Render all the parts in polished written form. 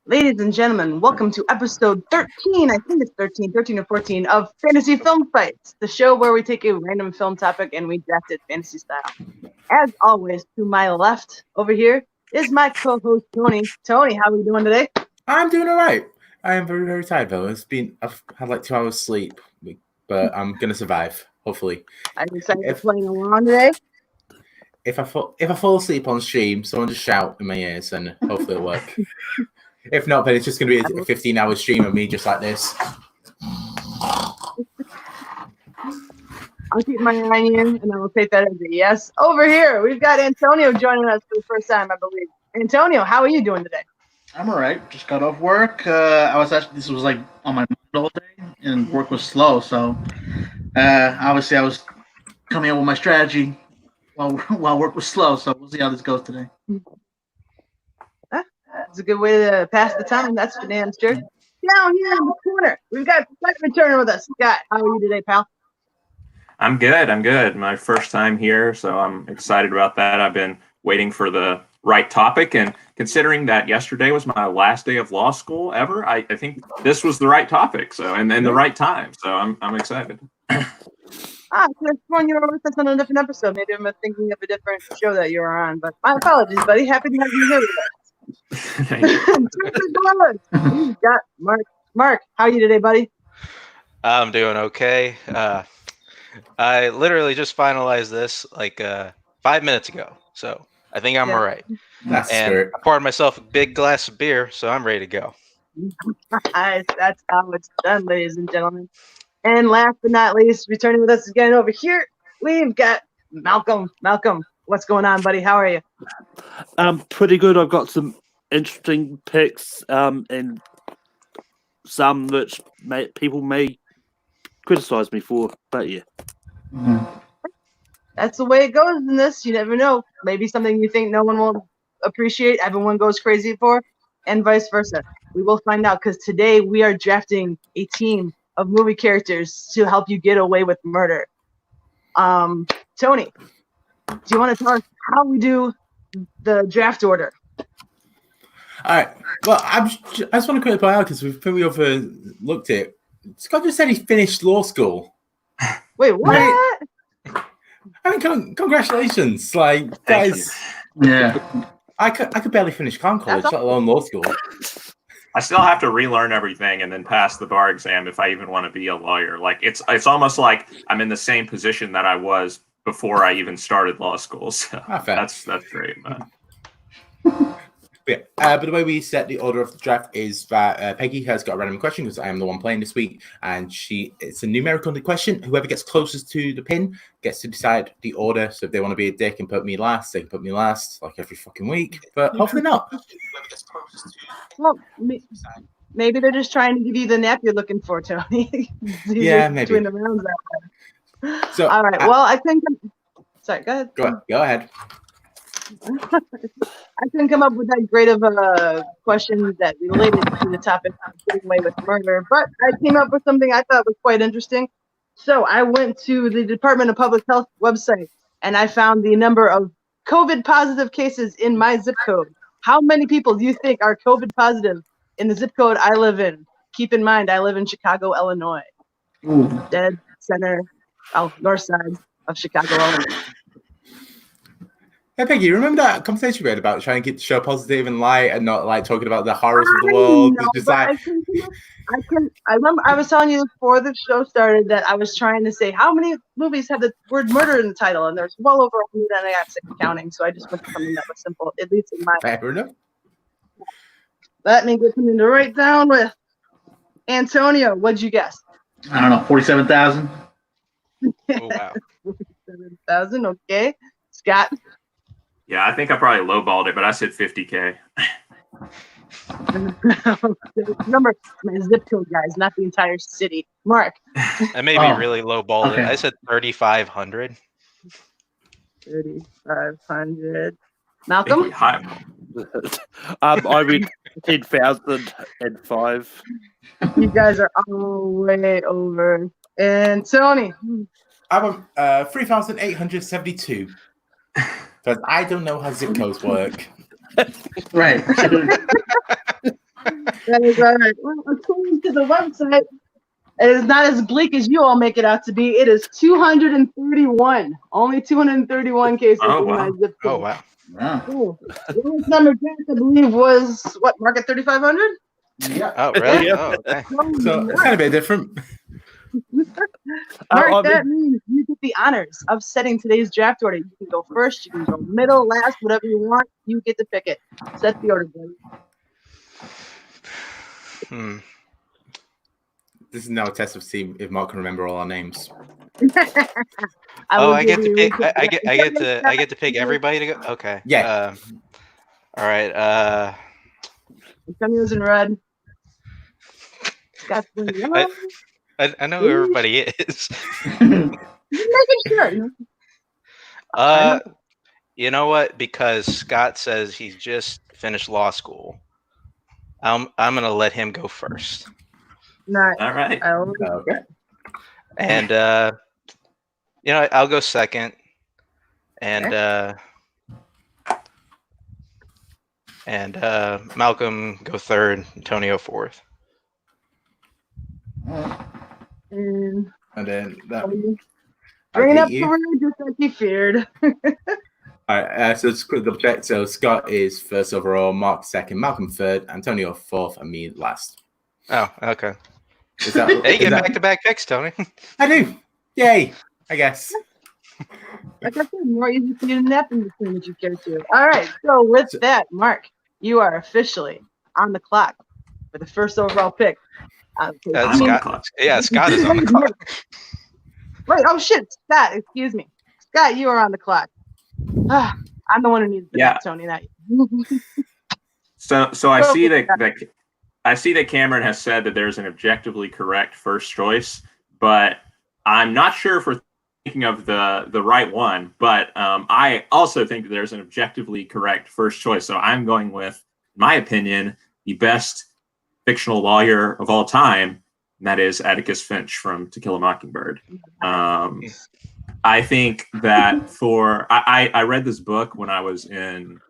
Ladies and gentlemen, welcome to episode 13, I think it's 13 or 14, of Fantasy Film Fights, the show where we take a random film topic and we draft it fantasy style. As always, to my left over here is my co-host, Tony. Tony, how are you doing today? I'm doing all right. I am very, very tired, though. I've had like 2 hours sleep, but I'm going to survive, hopefully. Are you excited for playing along today? If I fall asleep on stream, someone just shout in my ears and hopefully it'll work. If not, then it's just going to be a 15-hour stream of me just like this. I'll keep my eye on you, and I will take that as a yes. Over here, we've got Antonio joining us for the first time, I believe. Antonio, how are you doing today? I'm all right. Just got off work. This was like on my mind all day, and work was slow. So, obviously, I was coming up with my strategy while work was slow. So we'll see how this goes today. It's a good way to pass the time. That's for damn sure. Down here in the corner, we've got Scott returning with us. Scott, how are you today, pal? I'm good. My first time here, so I'm excited about that. I've been waiting for the right topic, and considering that yesterday was my last day of law school ever, I think this was the right topic. So and the right time. So I'm excited. So it's when you were with us on a different episode. Maybe I'm thinking of a different show that you were on, but my apologies, buddy. Happy to have you here with us. We've got Mark. Mark, how are you today, buddy? I'm doing okay. I literally just finalized this like 5 minutes ago, so I think I'm all right. That's and spirit. I poured myself a big glass of beer, so I'm ready to go. Nice. That's how it's done, ladies and gentlemen. And last but not least, returning with us again over here, we've got Malcolm. Malcolm, what's going on, buddy? How are you? Pretty good. I've got some interesting picks, and some which people may criticize me for, but yeah. Mm-hmm. That's the way it goes in this. You never know. Maybe something you think no one will appreciate, everyone goes crazy for, and vice versa. We will find out, because today we are drafting a team of movie characters to help you get away with murder. Tony, do you want to tell us how we do the draft order? All right. Well, I just want to quickly point out, because we overlooked it. Scott just said he finished law school. Wait, what? Right? I mean, congratulations. Like, guys. Yeah. I could barely finish college, let alone law school. I still have to relearn everything and then pass the bar exam if I even want to be a lawyer. Like it's almost like I'm in the same position that I was before I even started law school. So that's great, man. Yeah, but the way we set the order of the draft is that Peggy has got a random question, because I am the one playing this week, and it's a numerical question. Whoever gets closest to the pin gets to decide the order. So if they want to be a dick and put me last, they can put me last, like every fucking week. But hopefully not. Well, maybe they're just trying to give you the nap you're looking for, Tony. Yeah, maybe. Between the rounds that way. So, all right. Well, I think. Sorry, go ahead. Go ahead. I couldn't come up with that great of a question that related to the topic of getting away with murder, but I came up with something I thought was quite interesting. So I went to the Department of Public Health website, and I found the number of COVID positive cases in my zip code. How many people do you think are COVID positive in the zip code I live in? Keep in mind, I live in Chicago, Illinois. Ooh. Dead center, north side of Chicago, Illinois. Hey Peggy, remember that conversation we had about trying to get the show positive and light and not like talking about the horrors of the world? Know, just like I remember I was telling you before the show started that I was trying to say how many movies have the word murder in the title, and there's well over 100, and I got sick of counting, so I just went to something that was simple, at least in my. fair enough. Let me get something to write down with. Antonio, what'd you guess? I don't know, 47,000. Oh, wow. 47,000. Okay, Scott. Yeah, I think I probably lowballed it, but I said 50K. Remember, my zip code, guys, not the entire city. Mark. I may be really lowballed it. I said 3,500. 3,500. Malcolm? I read 10,005. You guys are all way over. And Tony? I'm 3,872. Because I don't know how zip codes work. Right. That is all right. Well, according to the website, it is not as bleak as you all make it out to be. It is 231. Only 231 cases Oh, in wow. my zip Oh code. Wow. Ah. Oh, the lowest number Jack, I believe, was what, Mark at 3,500? Yeah. Oh, really? Yeah. Oh, okay. So it's kind of a bit different. Mark, I mean- that means you get the honors of setting today's draft order. You can go first, you can go middle, last, whatever you want. You get to pick it. Set the order, buddy. Hmm. This is now a test of seeing if Mark can remember all our names. Oh, will I give get to you- pick. I get to pick everybody to go. Okay. Yeah. All right. Antonio's in red. Scott's in yellow. I know who everybody is. Making sure. You know what? Because Scott says he's just finished law school. I'm gonna let him go first, Not. All right. Okay. and I'll go second, and Malcolm go third, Antonio fourth. And And then that. bringing I up beat the you. word just like he feared. All right. So it's quick double check. So Scott is first overall, Mark second, Malcolm third, Antonio fourth, and me last. Oh, okay. Is that? Hey, you is get that- back-to-back picks, Tony. I do. Yay! I guess. Like I said, more easy for you to nap in between if you care to. All right. So with that, Mark, you are officially on the clock for the first overall pick. I'm on the Scott. clock. Yeah, Scott is on the clock. Wait, oh shit, Scott, excuse me. Scott, you are on the clock. I'm the one who needs the Yeah. nap, Tony, not you. So I Go see with that Cameron has said that there's an objectively correct first choice, but I'm not sure if we're thinking of the right one. But I also think that there's an objectively correct first choice. So I'm going with, in my opinion, the best fictional lawyer of all time, and that is Atticus Finch from To Kill a Mockingbird. I think that I read this book when I was in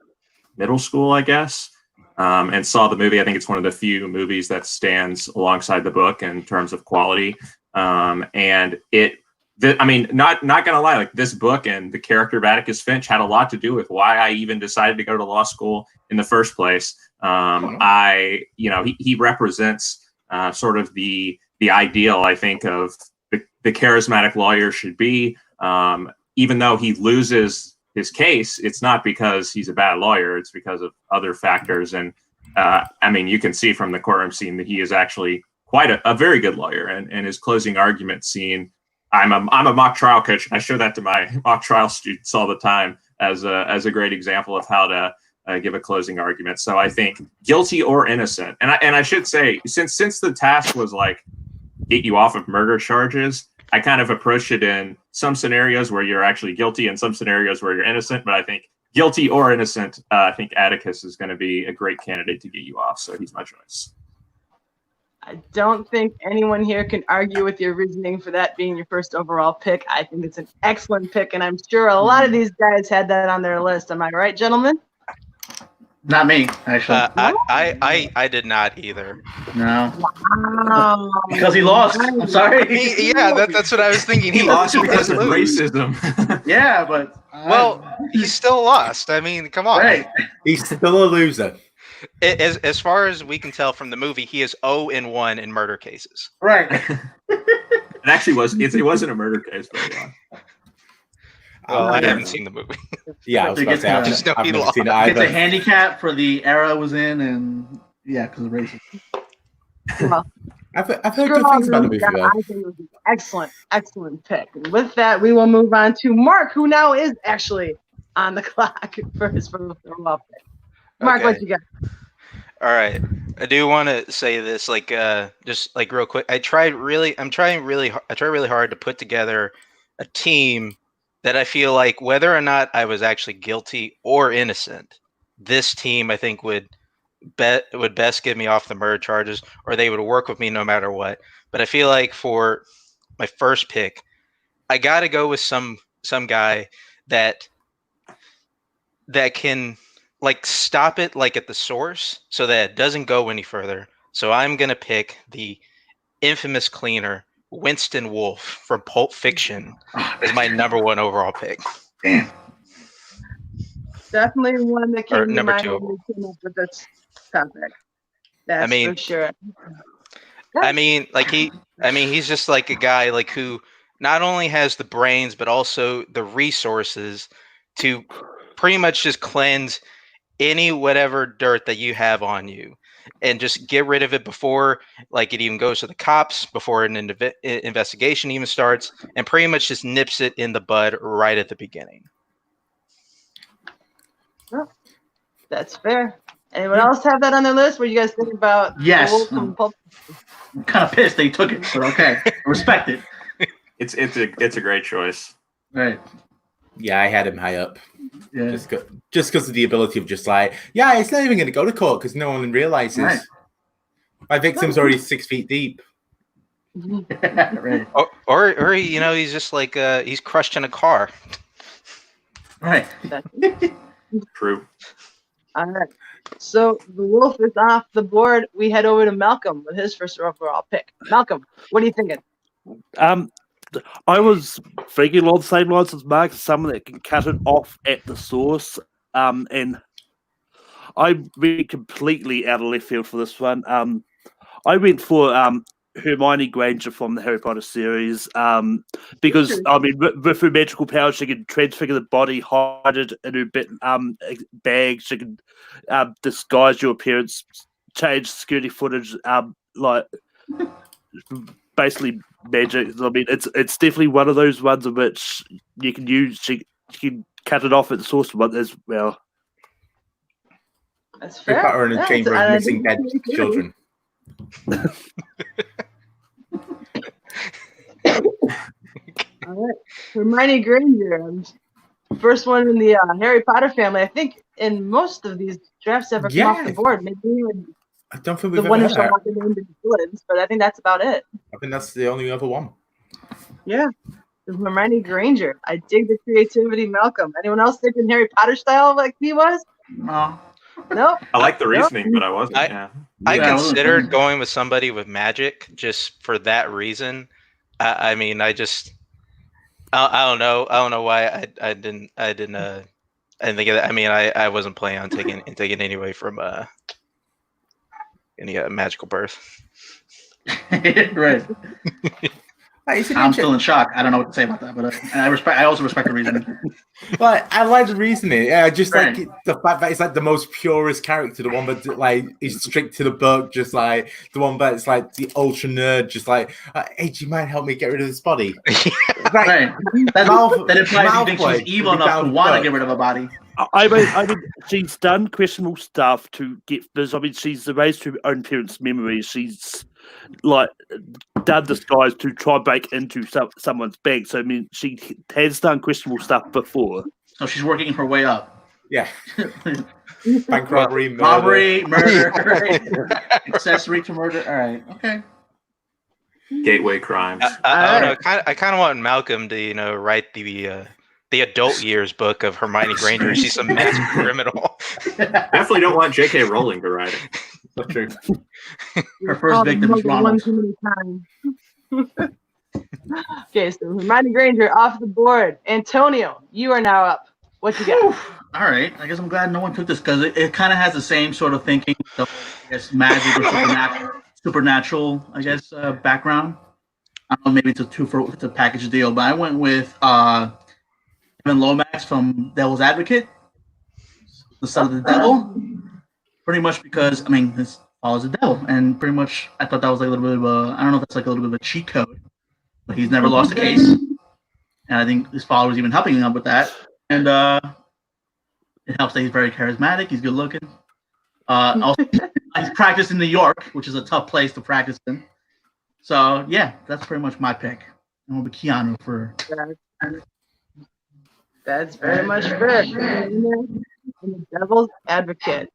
middle school, I guess, and saw the movie. I think it's one of the few movies that stands alongside the book in terms of quality. And not gonna lie, like this book and the character of Atticus Finch had a lot to do with why I even decided to go to law school in the first place. He represents sort of the ideal, I think, of the charismatic lawyer should be. Even though he loses his case, it's not because he's a bad lawyer. It's because of other factors. And you can see from the courtroom scene that he is actually quite a very good lawyer. And his closing argument scene, I'm a mock trial coach. I show that to my mock trial students all the time as a great example of how to give a closing argument. So I think guilty or innocent. And I should say, since the task was like get you off of murder charges, I kind of approached it in some scenarios where you're actually guilty and some scenarios where you're innocent. But I think guilty or innocent, I think Atticus is going to be a great candidate to get you off. So he's my choice. I don't think anyone here can argue with your reasoning for that being your first overall pick. I think it's an excellent pick, and I'm sure a lot of these guys had that on their list. Am I right, gentlemen? Not me, actually. I did not either. No. Wow. Because he lost. I'm sorry. Yeah, that's what I was thinking. He lost because of lose. racism. Yeah, but Well, he still lost. I mean, come on. right. He's still a loser. As far as we can tell from the movie, he is 0-1 in murder cases. Right. It actually it wasn't a murder case very long. Well, I yeah. haven't seen the movie. Yeah, I was about to say, I've Just know he never lost. seen it It's a either. handicap for the era it was in, and yeah, because of racism. Well, I've heard screw good all things about the those movie, guys. though. I think it was an excellent, excellent pick. And with that, we will move on to Mark, who now is actually on the clock for his first overall pick. Mark, Okay. what you got? All right. I do want to say this, just real quick. I try really hard to put together a team that I feel like whether or not I was actually guilty or innocent, this team I think would best get me off the murder charges, or they would work with me no matter what. But I feel like for my first pick, I got to go with some guy that can stop it at the source so that it doesn't go any further, So I'm gonna pick the infamous cleaner Winston Wolfe from Pulp Fiction as my number 1 overall pick. Damn. Definitely one that Or came to number mind 2. when we came up with this topic. That's mean- for sure. I mean, he's just like a guy like who not only has the brains but also the resources to pretty much just cleanse any whatever dirt that you have on you and just get rid of it before like it even goes to the cops, before an investigation even starts, and pretty much just nips it in the bud right at the beginning. That's fair. Anyone else have that on their list? What do you guys think about Yes. the Wolf from Pulp? I'm kind of pissed they took it, but okay. I respect it. It's a great choice. Right. Yeah, I had him high up. Yeah. Just because of the ability of just like, yeah, it's not even going to go to court because no one realizes. Right. My victim's already 6 feet deep. Right. Or you know, he's just like he's crushed in a car. Right. True. All right. So the Wolf is off the board. We head over to Malcolm with his first overall pick. Malcolm, what are you thinking? I was thinking along the same lines as Mark, someone that can cut it off at the source. And I went completely out of left field for this one. I went for Hermione Granger from the Harry Potter series because, I mean, with her magical powers, she can transfigure the body, hide it in her bag. She can disguise your appearance, change security footage, like basically magic. I mean, it's definitely one of those ones in which you can use. She can cut it off at the source as well. That's Harry fair. Potter in a Yeah, chamber it's- of missing dead children. All right. Hermione Granger, first one in the Harry Potter family. I think in most of these drafts ever come off the Yeah. board. Maybe even I don't think the we've one ever who had shall that. not be named in villains, but I think that's about it. I think that's the only other one. Yeah. Hermione Granger. I dig the creativity, Malcolm. Anyone else thinking Harry Potter style like he was? No. Nope. I like the Nope. reasoning, but I wasn't. Yeah. I Yeah, I wasn't considered thinking. going with somebody with magic just for that reason. I mean, I don't know. I don't know why I didn't think of that. I mean, I wasn't planning on taking anyway from any magical birth. Right. It's an I'm still in shock. I don't know what to say about that, but I also respect the reasoning. Like, I like the reasoning. I just Right. like the fact that it's like the most purest character, the one that like is strict to the book, just like the one that's like the ultra nerd, just like, hey, do you mind help me get rid of this body? Right. That implies he Malfoy thinks she's evil would be enough to down want to book. get rid of a body. I mean, she's done questionable stuff to get this. I mean, she's erased her own parents' memories. She's like done disguise to try and break into someone's bank. So I mean, she has done questionable stuff before. So she's working her way up. Yeah, bank robbery, murder. Robbery, murder, accessory to murder. All right. Okay. Gateway crimes. I don't know. I kind of want Malcolm to write the adult years book of Hermione Granger. She's some massive criminal. Definitely don't want J.K. Rowling to write it. That's true. Her first victim is One Ronald. too many times. Okay, so Hermione Granger off the board. Antonio, you are now up. What you got? All right. I guess I'm glad no one took this because it kind of has the same sort of thinking. So, I guess magic or supernatural. I guess background. I don't know. Maybe it's a package deal, but I went with Evan Lomax from Devil's Advocate, the son of the devil. Pretty much because I mean this follows the devil, and pretty much I thought that was like a little bit of I don't know if that's like a little bit of a cheat code, but he's never lost a case, and I think his father was even helping him with that, and it helps that he's very charismatic, he's good looking. Also, he's practiced in New York, which is a tough place to practice in. So yeah, that's pretty much my pick. I'm gonna be Keanu for. That's very much fair. And the Devil's Advocate.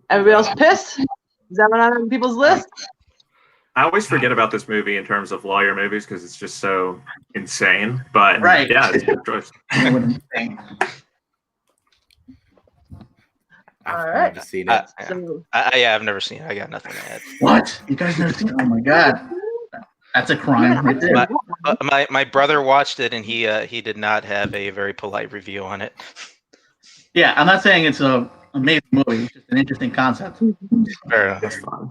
Everybody else pissed? Is that one on people's list? I always forget about this movie in terms of lawyer movies because it's just so insane. But Right. yeah, it's a good choice. I All I've right. never seen it. So, Yeah, I've never seen it. I got nothing to add. What? You guys never seen it? Oh my god. That's a crime right there. My brother watched it and he did not have a very polite review on it. Yeah, I'm not saying it's an amazing movie. It's just an interesting concept. Fair enough. That's fun.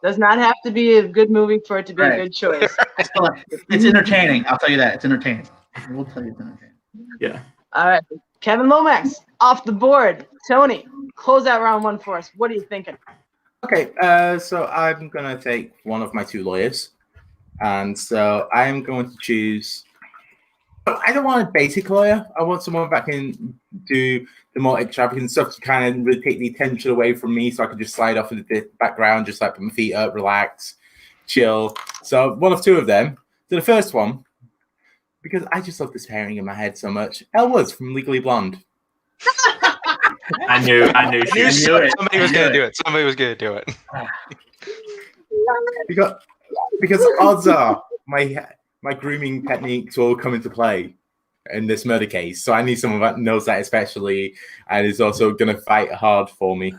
does not have to be a good movie for it to be Right. a good choice. It's entertaining. I'll tell you that. It's entertaining. We'll tell you it's entertaining. Yeah. All right. Kevin Lomax off the board. Tony, close out round one for us. What are you thinking? Okay, so I'm going to take one of my two lawyers. And so I'm going to choose. I don't want a basic lawyer. I want someone that can do the more extravagant stuff to kind of really take the attention away from me so I can just slide off into the background, just like put my feet up, relax, chill. So one of two of them. So the first one, because I just love this pairing in my head so much. Elle Woods from Legally Blonde. I knew Somebody was gonna do it. Somebody was gonna do it. Because odds are my grooming techniques will come into play in this murder case. So I need someone that knows that especially and is also going to fight hard for me.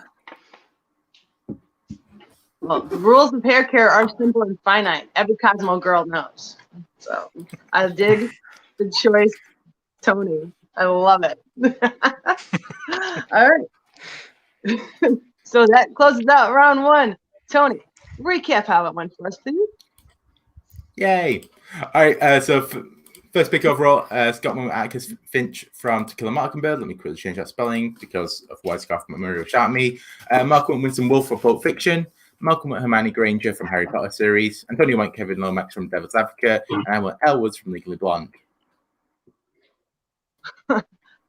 Well, the rules of hair care are simple and finite. Every Cosmo girl knows. So I dig the choice, Tony. I love it. All right. So that closes out round one. Tony, recap how it went for us, please. Yay. All right. So first pick overall, Scott Atticus Finch from To Kill a Mockingbird. Let me quickly change that spelling because otherwise Scarf McMurray will shout at me. Malcolm Winston Wolfe for Pulp Fiction. Malcolm Hermione Granger from Harry Potter series. Antonio went Kevin Lomax from Devil's Advocate. And I went Elle Woods from Legally Blonde.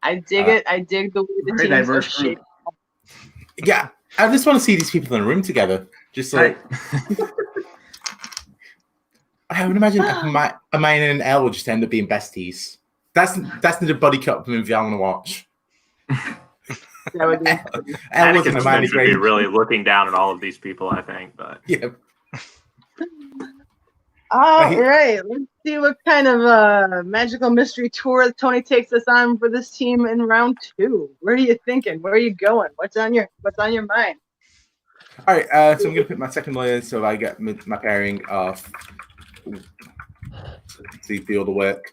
I dig it. I dig the way the Very teams are diverse group. shaped. Yeah. I just want to see these people in a room together. Just like... I would imagine Hermione and Elle will just end up being besties. That's the body cup movie I want to watch. That would be Elle Woods Atticus and Hermione Finch would be Granger. really looking down at all of these people, I think. But Yeah. all right. Let's see what kind of magical mystery tour Tony takes us on for this team in round two. Where are you thinking? Where are you going? What's on your mind? All right. So I'm going to pick my second lawyer so I get my pairing of. See the other work.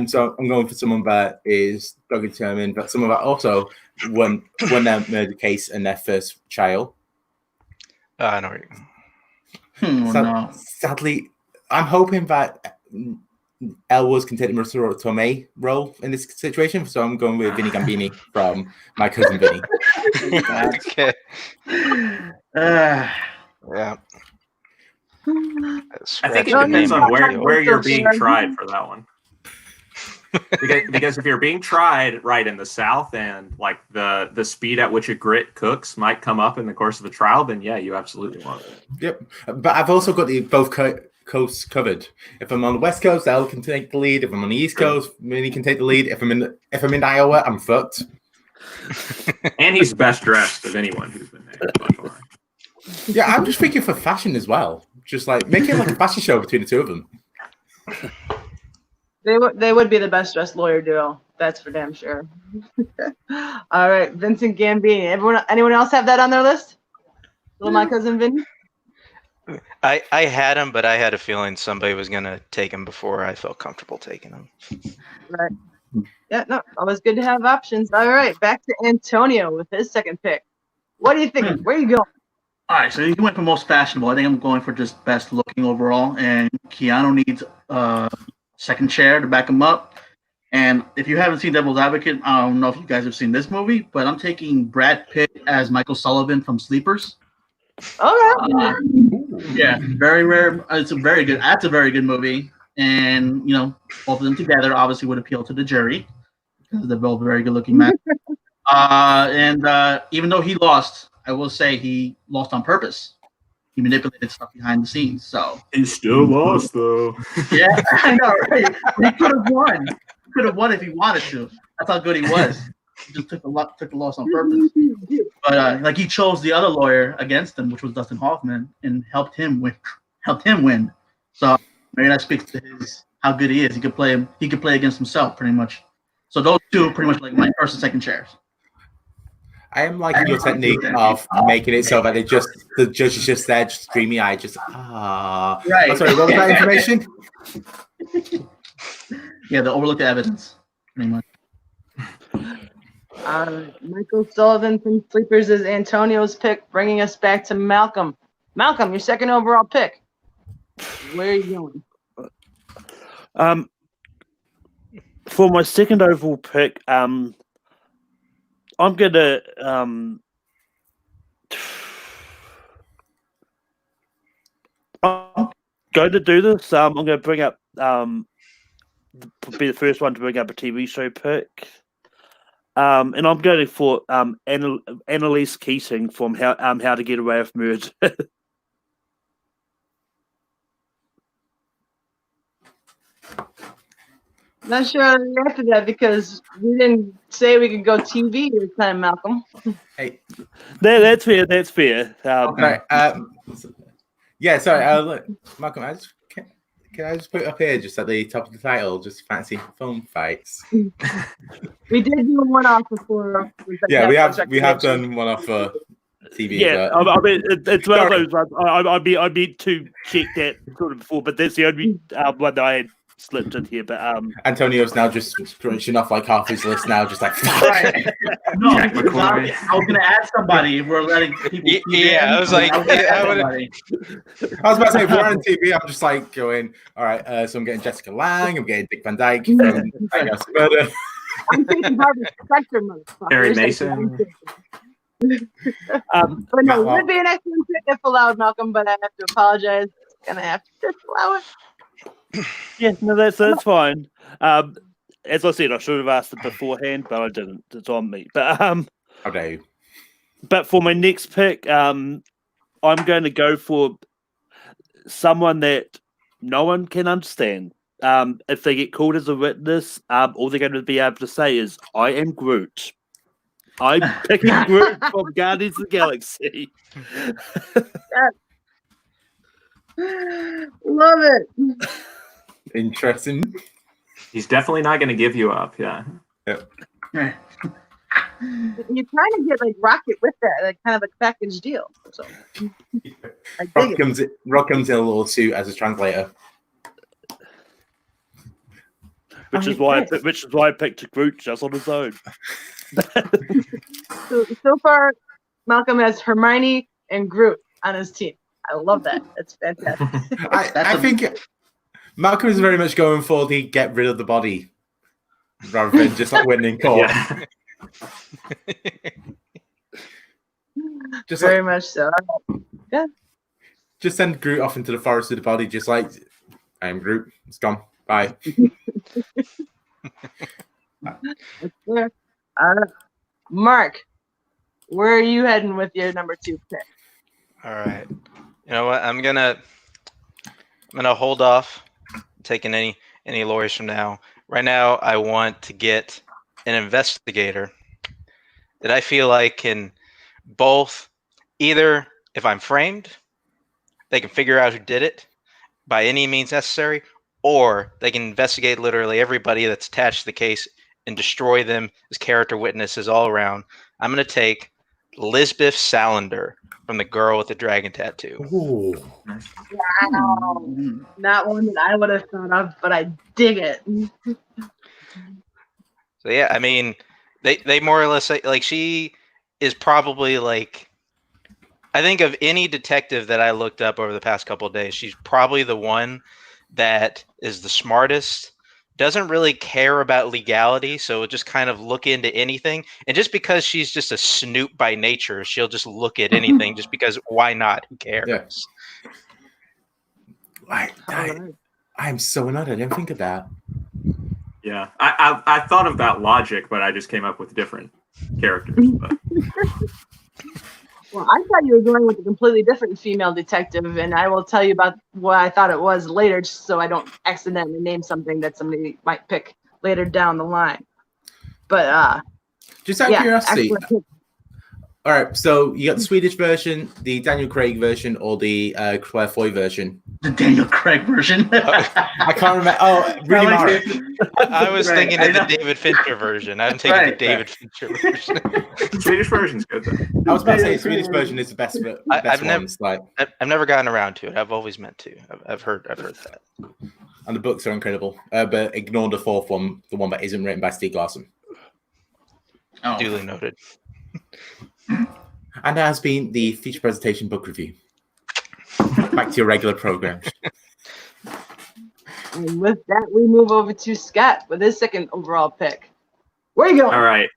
So I'm going for someone that is dog determined, but someone that also won their murder case and their first child. I know where No. Sadly, I'm hoping that Elle Woods can take the Marissa Tomei role in this situation, so I'm going with Vinny Gambini from My Cousin Vinny. Okay. Yeah. I think it depends on where you're being tried for that one. because if you're being tried right in the South and like the speed at which a grit cooks might come up in the course of a trial, then yeah, you absolutely want it. Yep, but I've also got both coasts covered. If I'm on the West Coast, Elle can take the lead. If I'm on the East Coast, Vinny can take the lead. If I'm in Iowa, I'm fucked. And he's best dressed of anyone who's been there. Yeah, I'm just thinking for fashion as well. Just like make it like a fashion show between the two of them. They would be the best dressed lawyer duo. That's for damn sure. All right, Vincent Gambini. Anyone else have that on their list? Little My Cousin Vinny? I had him, but I had a feeling somebody was gonna take him before I felt comfortable taking him. Right. Yeah, no, always good to have options. All right, back to Antonio with his second pick. What do you think? Where are you going? All right, so you went for most fashionable. I think I'm going for just best looking overall. And Keanu needs a second chair to back him up. And if you haven't seen Devil's Advocate, I don't know if you guys have seen this movie, but I'm taking Brad Pitt as Michael Sullivan from Sleepers. Okay. Yeah, very rare. It's a very good. That's a very good movie. And both of them together obviously would appeal to the jury because they're both very good looking men. And even though he lost, I will say he lost on purpose. He manipulated stuff behind the scenes. So He still lost though. yeah, I know, right? He could have won. He could have won if he wanted to. That's how good he was. He just took the loss on purpose. But he chose the other lawyer against him, which was Dustin Hoffman, and helped him win. So maybe that speaks to how good he is. He could play against himself pretty much. So those two are pretty much like my first and second chairs. I am liking your technique of making it so that the judge is just there, just dreamy eyed, just Right. I'm sorry, what was that information? Yeah, the overlooked evidence, pretty much. Michael Sullivan from Sleepers is Antonio's pick, bringing us back to Malcolm. Malcolm, your second overall pick. Where are you going? For my second overall pick, I'm gonna I'm going to do this. I'm going to bring up be the first one to bring up a TV show pick. And I'm going for Annalise Keating from How to Get Away with Murder. Not sure how to react to that because we didn't say we could go TV this time, Malcolm. Hey, That's fair. That's fair. Okay. Yeah, sorry. Look, Malcolm, can I just put it up here, just at the top of the title, just fancy film fights? We did do one off before. Yeah, we have done one off for TV. Yeah, but... I mean, it's one of those ones. I meant to check that sort of before, but that's the only one that I had slipped in here. But Antonio's now just scrunching off like half his list now, just like. Right. No, I was going to ask somebody if we're letting people. Yeah, I was like, I was gonna ask I somebody. I was about to say, if we're on TV, I'm just like going, all right, so I'm getting Jessica Lange, I'm getting Dick Van Dyke from I Guess Murder. I'm thinking Harvey Specter, motherfucker. Harry Mason. But no, it would be an excellent pick if allowed, Malcolm, but I have to apologize. Gonna have to disallow it. yeah, no, that's fine. As I said, I should have asked it beforehand, but I didn't. It's on me. But How dare you? But for my next pick, I'm going to go for someone that no one can understand. If they get called as a witness, all they're going to be able to say is, "I am Groot." I'm picking Groot from Guardians of the Galaxy. Love it. Interesting. He's definitely not going to give you up. Yeah. Right. You're trying to get like Rocket with that, like kind of a package deal. So I dig it. Rock comes in a little suit as a translator. Which is why I picked Groot just on his own. So far, Malcolm has Hermione and Groot on his team. I love that. That's fantastic. I think Malcolm is very much going for the get rid of the body rather than just like winning court. Yeah. Just Very like, much so. Yeah. just send Groot off into the forest with the body, just like I am Groot. It's gone. Bye. That's fair. Mark, where are you heading with your number 2 pick? All right. You know what? I'm gonna hold off taking any lawyers from now. Right now, I want to get an investigator that I feel like can both either, if I'm framed, they can figure out who did it by any means necessary, or they can investigate literally everybody that's attached to the case and destroy them as character witnesses all around. I'm going to take Lisbeth Salander from The Girl with the Dragon Tattoo. Ooh. Wow. Not one that I would have thought of, but I dig it. So yeah, I mean, they more or less like she is probably like, I think of any detective that I looked up over the past couple of days, she's probably the one that is the smartest, doesn't really care about legality, so just kind of look into anything. And just because she's just a snoop by nature, she'll just look at anything just because why not? Who cares? Yeah. I'm so annoyed. I didn't think of that. Yeah. I thought of that logic, but I just came up with different characters. But. Well, I thought you were going with a completely different female detective, and I will tell you about what I thought it was later, just so I don't accidentally name something that somebody might pick later down the line. But just out of curiosity. excellent. All right, so you got the Swedish version, the Daniel Craig version, or the Claire Foy version. The Daniel Craig version. I can't remember. Oh, Rooney Mara. I was Right, thinking of the David Fincher version. I'm taking the Right. David Fincher version. Swedish version's good though. I was about to say the Swedish version is the best. I've never- ones. Like, I've never gotten around to it. I've always meant to. I've heard that. and the books are incredible. But ignore the fourth one, the one that isn't written by Stieg Larsson. Oh. Duly noted. And that has been the feature presentation book review. Back to your regular program. And with that, we move over to Scott with his second overall pick. Where you going? All right.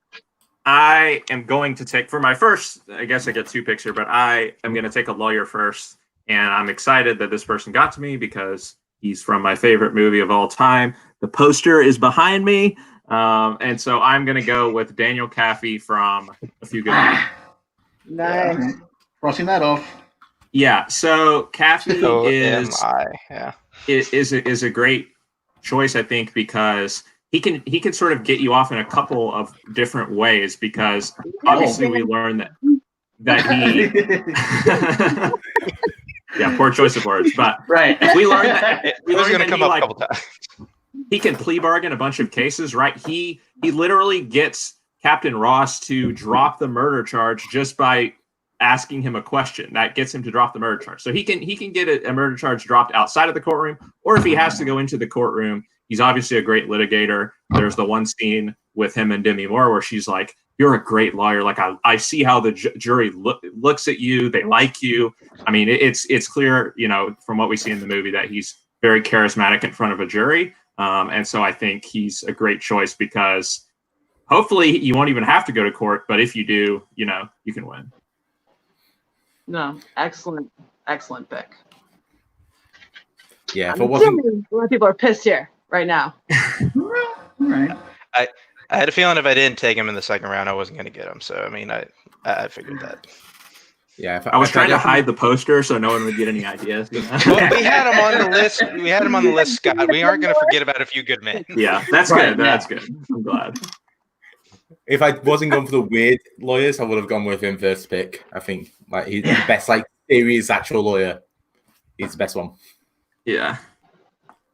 I am going to take, for my first, I guess I get 2 picks here, but I am going to take a lawyer first. And I'm excited that this person got to me because he's from my favorite movie of all time. The poster is behind me. And so I'm going to go with Daniel Kaffee from A Few Good Men. Nice. Crossing that off. Yeah, so Kaffee So is am I. Yeah. is a great choice, I think, because he can sort of get you off in a couple of different ways. Because obviously we learned that he, yeah, poor choice of words, but Right. we learned that It was going to come up a couple times. he can plea bargain a bunch of cases, right? He literally gets Captain Ross to drop the murder charge just by asking him a question that gets him to drop the murder charge. So he can get a murder charge dropped outside of the courtroom, or if he has to go into the courtroom, he's obviously a great litigator. There's the one scene with him and Demi Moore where she's like, "You're a great lawyer. Like I see how the jury looks at you. They like you." I mean, it's clear, you know, from what we see in the movie that he's very charismatic in front of a jury. And so I think he's a great choice because hopefully you won't even have to go to court. But if you do, you know, you can win. No, excellent pick. Yeah, if I'm it wasn't, assuming a lot of people are pissed here right now. All right. I had a feeling if I didn't take him in the second round, I wasn't going to get him. So I mean, I figured that. yeah, if I was if trying to got- hide the poster so no one would get any ideas. You know? Well, we had him on the list. We had him on the list, Scott. We aren't going to forget about A Few Good Men. Yeah, that's Right, good. yeah. That's good. I'm glad. If I wasn't going for the weird lawyers, I would have gone with him first pick. I think like he's the best, like serious actual lawyer. He's the best one. Yeah.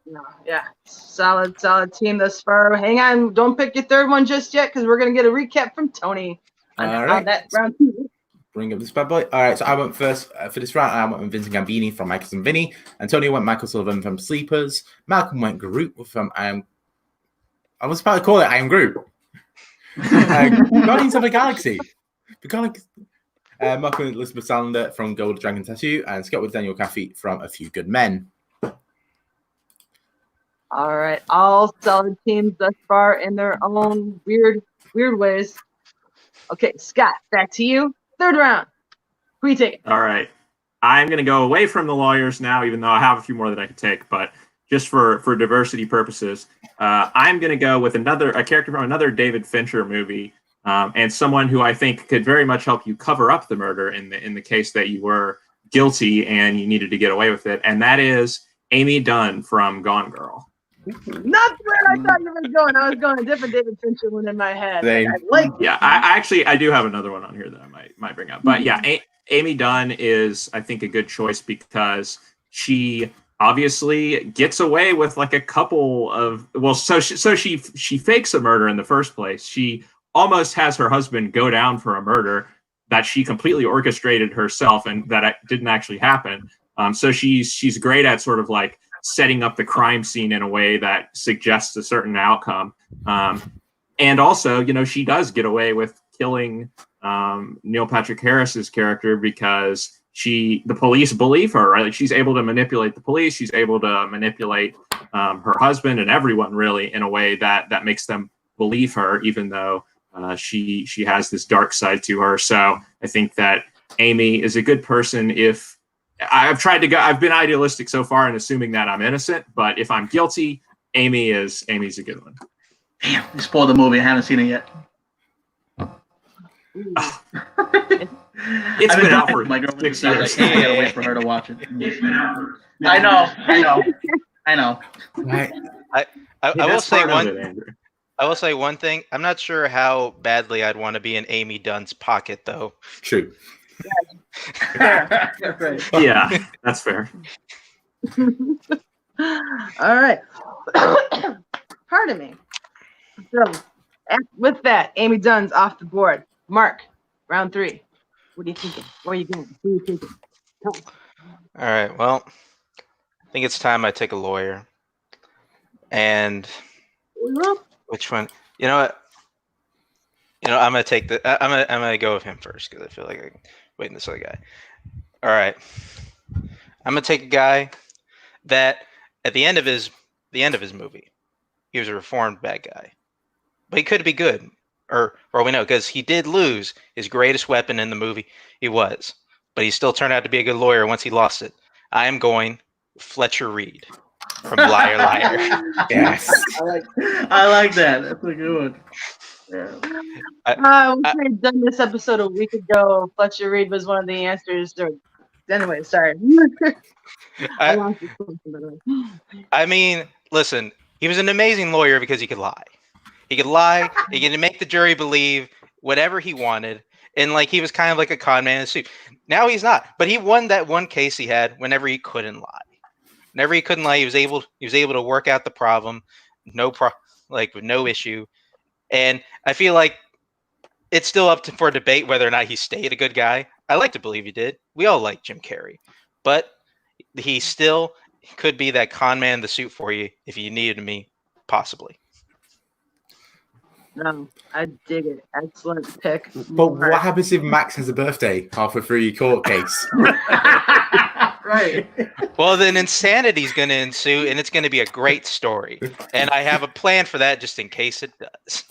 No, yeah, solid team thus far. Hang on, don't pick your third one just yet because we're gonna get a recap from Tony on All how right. that round 2. Bring up this bad boy. All right, so I went first for this round. I went with Vincent Gambini from Michaels and Vinny. Antonio went Michael Sullivan from Sleepers. Malcolm went Groot from I was about to call it I Am Groot. Guardians of the Galaxy. Malcolm and Elizabeth Salander from Gold Dragon Tattoo, and Scott with Daniel Kaffee from A Few Good Men. All right, all solid teams thus far in their own weird ways. Okay, Scott, back to you. Third round. Who you taking? All right. I'm going to go away from the lawyers now, even though I have a few more that I could take. But just for diversity purposes, I'm going to go with a character from another David Fincher movie, and someone who I think could very much help you cover up the murder in the case that you were guilty and you needed to get away with it. And that is Amy Dunn from Gone Girl. Not where I thought you were going. I was going a different David Fincher one in my head. Same. I like Yeah, I do have another one on here that I might bring up. But yeah, Amy Dunn is, I think, a good choice because she obviously gets away with like a couple of she fakes a murder in the first place. She almost has her husband go down for a murder that she completely orchestrated herself and that didn't actually happen. So she's great at sort of like setting up the crime scene in a way that suggests a certain outcome. And also, you know, she does get away with killing Neil Patrick Harris's character because the police believe her, right? Like she's able to manipulate the police. She's able to manipulate her husband and everyone really in a way that makes them believe her, even though she has this dark side to her. So I think that Amy is a good person. If I've been idealistic so far in assuming that I'm innocent, but if I'm guilty, Amy's a good one. Damn, you spoiled the movie. I haven't seen it yet. It's I've been out dying for my girlfriend 6 to say years. that. I gotta wait for her to watch it. I know. Right. I will That's say part of one. it, Andrew. I will say one thing. I'm not sure how badly I'd want to be in Amy Dunn's pocket, though. True. Right. Yeah, that's fair. All right. Pardon me. So, with that, Amy Dunn's off the board. Mark, round 3. What are you thinking? Where are you going? Who are you thinking? Tell us. All right. Well, I think it's time I take a lawyer. And which one? You know what? I'm gonna take I'm gonna go with him first because I feel like I'm waiting this other guy. All right. I'm gonna take a guy that at the end of his movie, he was a reformed bad guy, but he could be good, or we know because he did lose his greatest weapon in the movie. He was, but he still turned out to be a good lawyer once he lost it. I am going Fletcher Reed from Liar Liar. Yes. I like that. That's a good one. Yeah. We could have done this episode a week ago. Fletcher Reed was one of the answers. Anyway, sorry. I lost this question, by the way. I mean, listen, he was an amazing lawyer because he could lie. He could lie. He could make the jury believe whatever he wanted, and like he was kind of like a con man in a suit. Now he's not, but he won that one case he had whenever he couldn't lie. Whenever he couldn't lie, he was able to work out the problem, with no issue. And I feel like it's still up for debate whether or not he stayed a good guy. I like to believe he did. We all like Jim Carrey, but he still could be that con man in the suit for you if you needed me, possibly. No, I dig it. Excellent pick. But what happens if Max has a birthday halfway through your court case? Right. Well, then insanity's going to ensue, and it's going to be a great story. And I have a plan for that just in case it does.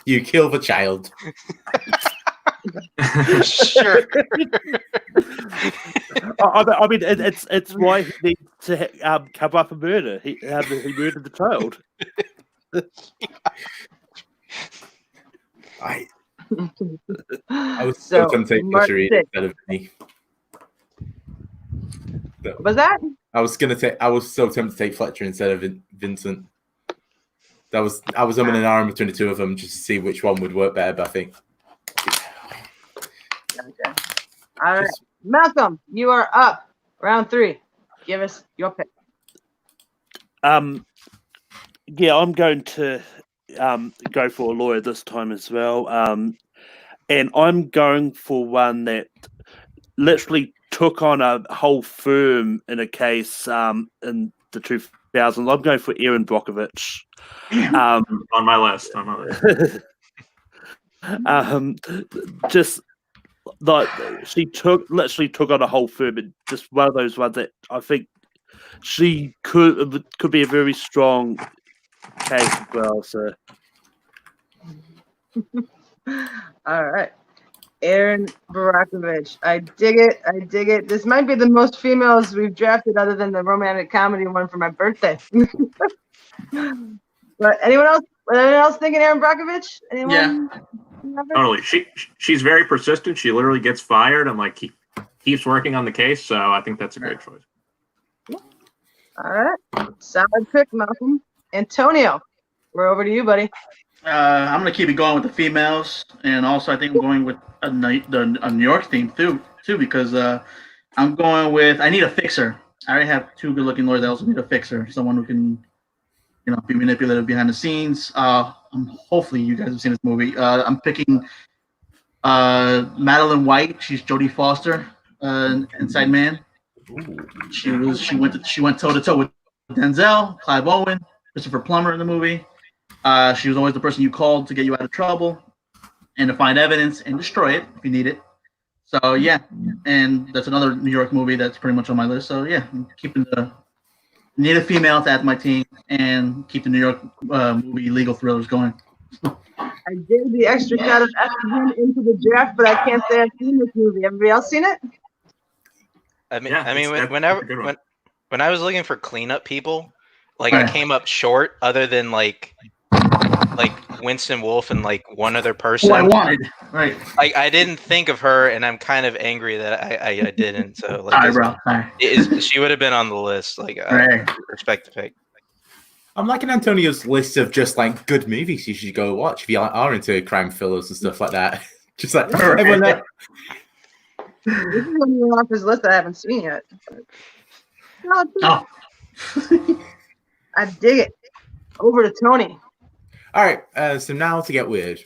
You kill the child. Sure. I mean, it's why he needs to cover up a murder. He murdered the child. I was so tempted to Mark take Reed instead of me. What was that? I was so tempted to take Fletcher instead of Vincent. I was umming and ahhing between the two of them just to see which one would work better, but I think. Okay. All right. Malcolm, you are up. Round 3. Give us your pick. Yeah, I'm going to go for a lawyer this time as well. And I'm going for one that literally took on a whole firm in a case in the 2000s. I'm going for Erin Brockovich. On my list. Just like she literally took on a whole firm, and just one of those ones that I think she could be a very strong case as well. So, all right, Erin Brockovich. I dig it. This might be the most females we've drafted, other than the romantic comedy one for my birthday. But anyone else thinking Erin Brockovich? Anyone? Yeah. Totally. She's very persistent. She literally gets fired and keeps working on the case. So I think that's a great choice. All right. Solid pick, Malcolm. Antonio, we're over to you, buddy. I'm gonna keep it going with the females, and also I think I'm going with a New York theme too, because I'm going with I need a fixer. I already have 2 good-looking lawyers. I also need a fixer, someone who can, be manipulative behind the scenes. Hopefully you guys have seen this movie. I'm picking Madeline White. She's Jodie Foster, Inside Man. She went toe to toe with Denzel, Clive Owen, Christopher Plummer in the movie. She was always the person you called to get you out of trouble and to find evidence and destroy it if you need it. So yeah, and that's another New York movie that's pretty much on my list. So yeah, I'm keeping need a female to add to my team and keep the New York movie legal thrillers going. I did the extra shot of estrogen into the draft, but I can't say I've seen this movie. Everybody else seen it? When I was looking for cleanup people, Right. I came up short, other than like Winston Wolfe and one other person. Who I wanted, right? I didn't think of her, and I'm kind of angry that I didn't. So All right, bro. All right. she would have been on the list. Right. Respect the pick. I'm liking Antonio's list of just good movies you should go watch if you are into crime thrillers and stuff like that. Just everyone else. This is one off his list I haven't seen yet. Oh. I dig it. Over to Tony. All right. So now to get weird.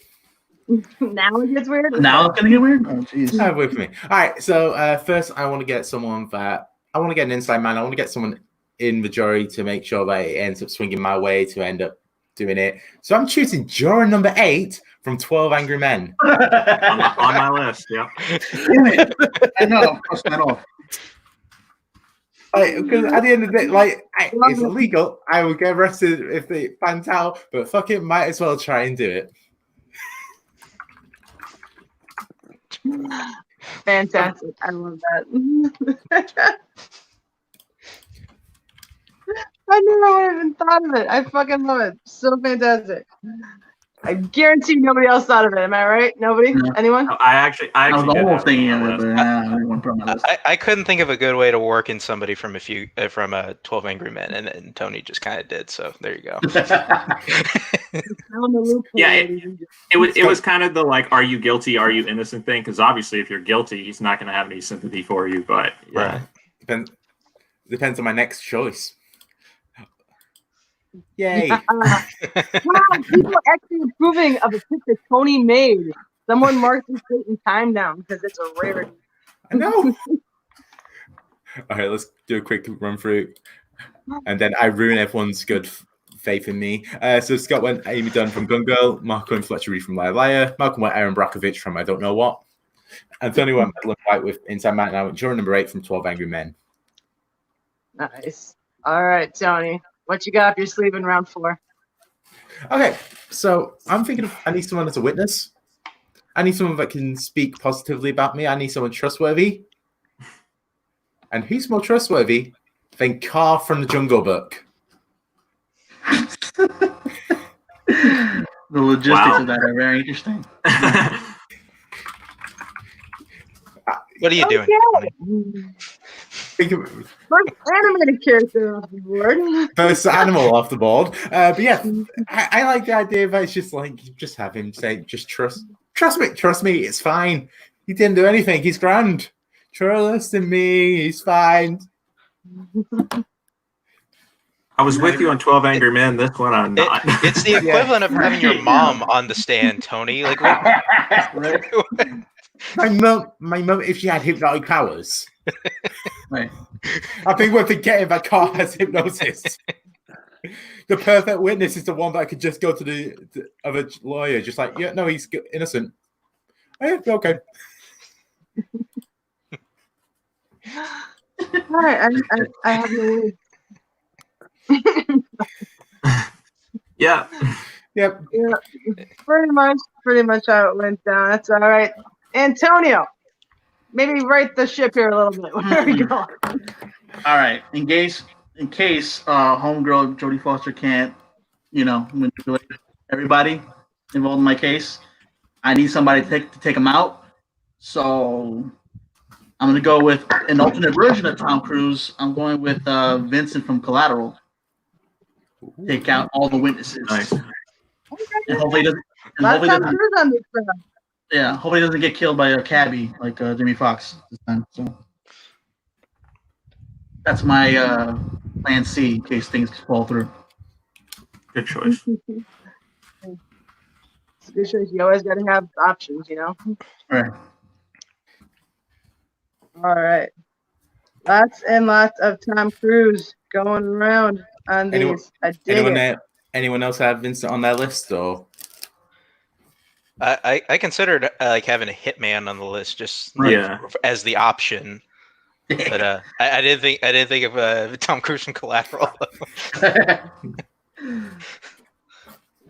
Now it gets weird. Now it's gonna get weird. Oh, jeez. Wait for me. All right. So first, I want to get someone that I want to get an inside man. I want to get someone in the jury to make sure that it ends up swinging my way to end up doing it. So I'm choosing juror number 8 from 12 Angry Men. on my list. Yeah. Damn it. I know. Cross that off. Because at the end of the day, it's illegal. I will get arrested if it pans out, but fuck it, might as well try and do it. Fantastic. I love that. I never even thought of it. I fucking love it. So fantastic. I guarantee nobody else thought of it. Am I right? Nobody? No. Anyone? I actually I was did almost have it thinking on of my it, but list. I didn't want to put it on my list. I couldn't think of a good way to work in somebody from 12 Angry Men, and then Tony just kind of did. So there you go. Yeah, it was kind of the like, are you guilty, are you innocent thing? Because obviously, if you're guilty, he's not going to have any sympathy for you. But yeah, Depends on my next choice. Yay! Wow, people are actually approving of a pick that Tony made. Someone marked this date and time down because it's a rarity. I know. All right, let's do a quick run through, and then I ruin everyone's good faith in me. So Scott went Amy Dunn from Gun Girl, Marco and Fletcher Reed from Liar Liar, Malcolm went Aaron Brockovich from I Don't Know What, Antonio went Madeline White with Inside Man, and I went juror number 8 from 12 Angry Men. Nice. All right, Tony. What you got up your sleeve in round 4? Okay, so I'm thinking I need someone that's a witness. I need someone that can speak positively about me. I need someone trustworthy. And who's more trustworthy than Car from the Jungle Book? The logistics of that are very interesting. What are you doing? Tony? Think of First animated character off the board. first animal off the board. But yeah, I like the idea that it's just like, just have him say, just trust me, it's fine. He didn't do anything, he's grand. Trust in me, he's fine. I was with you on 12 Angry Men. This one I'm not. It's the equivalent of having your mom on the stand, Tony. Like, what? My mum, if she had hypnotic powers, Right. I think we're forgetting that Car has hypnosis. The perfect witness is the one that could just go to the other lawyer, just like, yeah, no, he's innocent. Okay. All right, I have no words. Yeah. Yep. Yeah, pretty much how it went down. That's all right. Antonio, maybe right the ship here a little bit. Where are we going? All right. In case homegirl Jodie Foster can't, manipulate everybody involved in my case, I need somebody to take him out. So I'm gonna go with an alternate version of Tom Cruise. I'm going with Vincent from Collateral. Take out all the witnesses. Nice. Okay. And hopefully he doesn't. And Last hopefully time doesn't Cruise on this show. yeah, hopefully he doesn't get killed by a cabbie like Jimmy Fox this time. So that's my plan C in case things fall through. Good choice. It's a good choice. You always got to have options, All right. All right. Lots and lots of Tom Cruise going around on these. I dig it. Anyone else have Vincent on their list, or? I considered like having a hitman on the list just Yeah. as the option, but I didn't think of Tom Cruise from Collateral.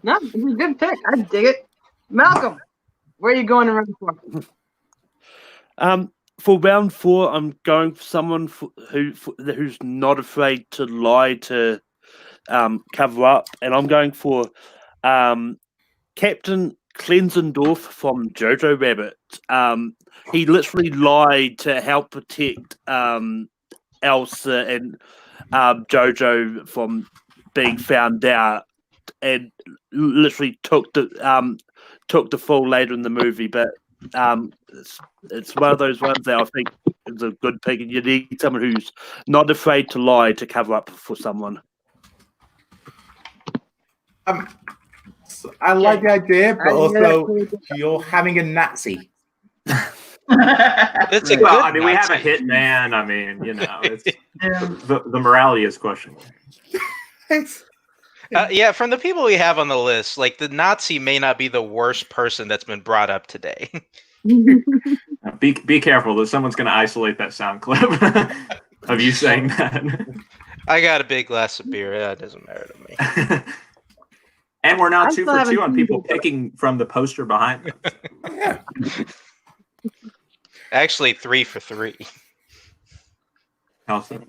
No, it's a good pick. I dig it. Malcolm, where are you going to run for? For round 4, I'm going for someone who's not afraid to lie to cover up, and I'm going for Captain Klenzendorf from Jojo Rabbit. He literally lied to help protect Elsa and Jojo from being found out, and literally took the fall later in the movie. But it's one of those ones that I think is a good pick. You need someone who's not afraid to lie to cover up for someone. I like the idea, but I also get it. you're having a Nazi. It's a Well, good I mean, we have a Nazi. hitman. I mean, you know, it's, Yeah. the morality is questionable. Yeah, from the people we have on the list, like the Nazi may not be the worst person that's been brought up today. Be careful that someone's going to isolate that sound clip of you saying that. I got a big glass of beer. That doesn't matter to me. And we're now I 2 still for haven't 2 on seen people it. picking from the poster behind them. Yeah. Actually, 3 for 3. Also,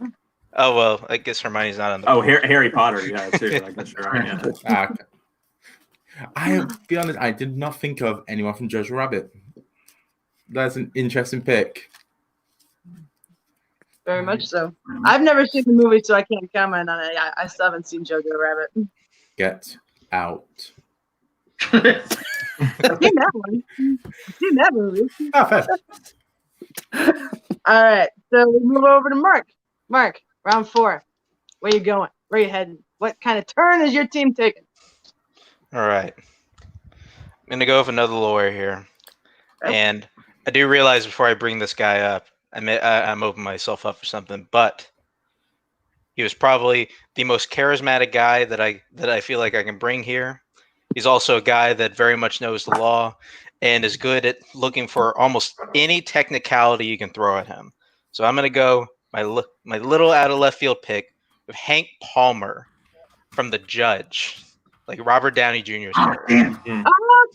Oh well, I guess Hermione's not on the. oh, board. Harry Potter, yeah, too. I guess you're right. Yeah. I'll be honest, I did not think of anyone from Jojo Rabbit. That's an interesting pick. Very much so. I've never seen the movie, so I can't comment on it. I still haven't seen Jojo Rabbit. Get out. I've seen that one. I've seen that movie. Oh, fair. All right, so we move over to Mark. Mark, round 4. Where you going? Where you heading? What kind of turn is your team taking? All right. I'm gonna go with another lawyer here, Okay. and I do realize before I bring this guy up, I'm opening myself up for something, but he was probably the most charismatic guy that I feel like I can bring here. He's also a guy that very much knows the law and is good at looking for almost any technicality you can throw at him. So I'm gonna go my little out of left field pick with Hank Palmer from The Judge, like Robert Downey Jr.'s character. Damn. Oh,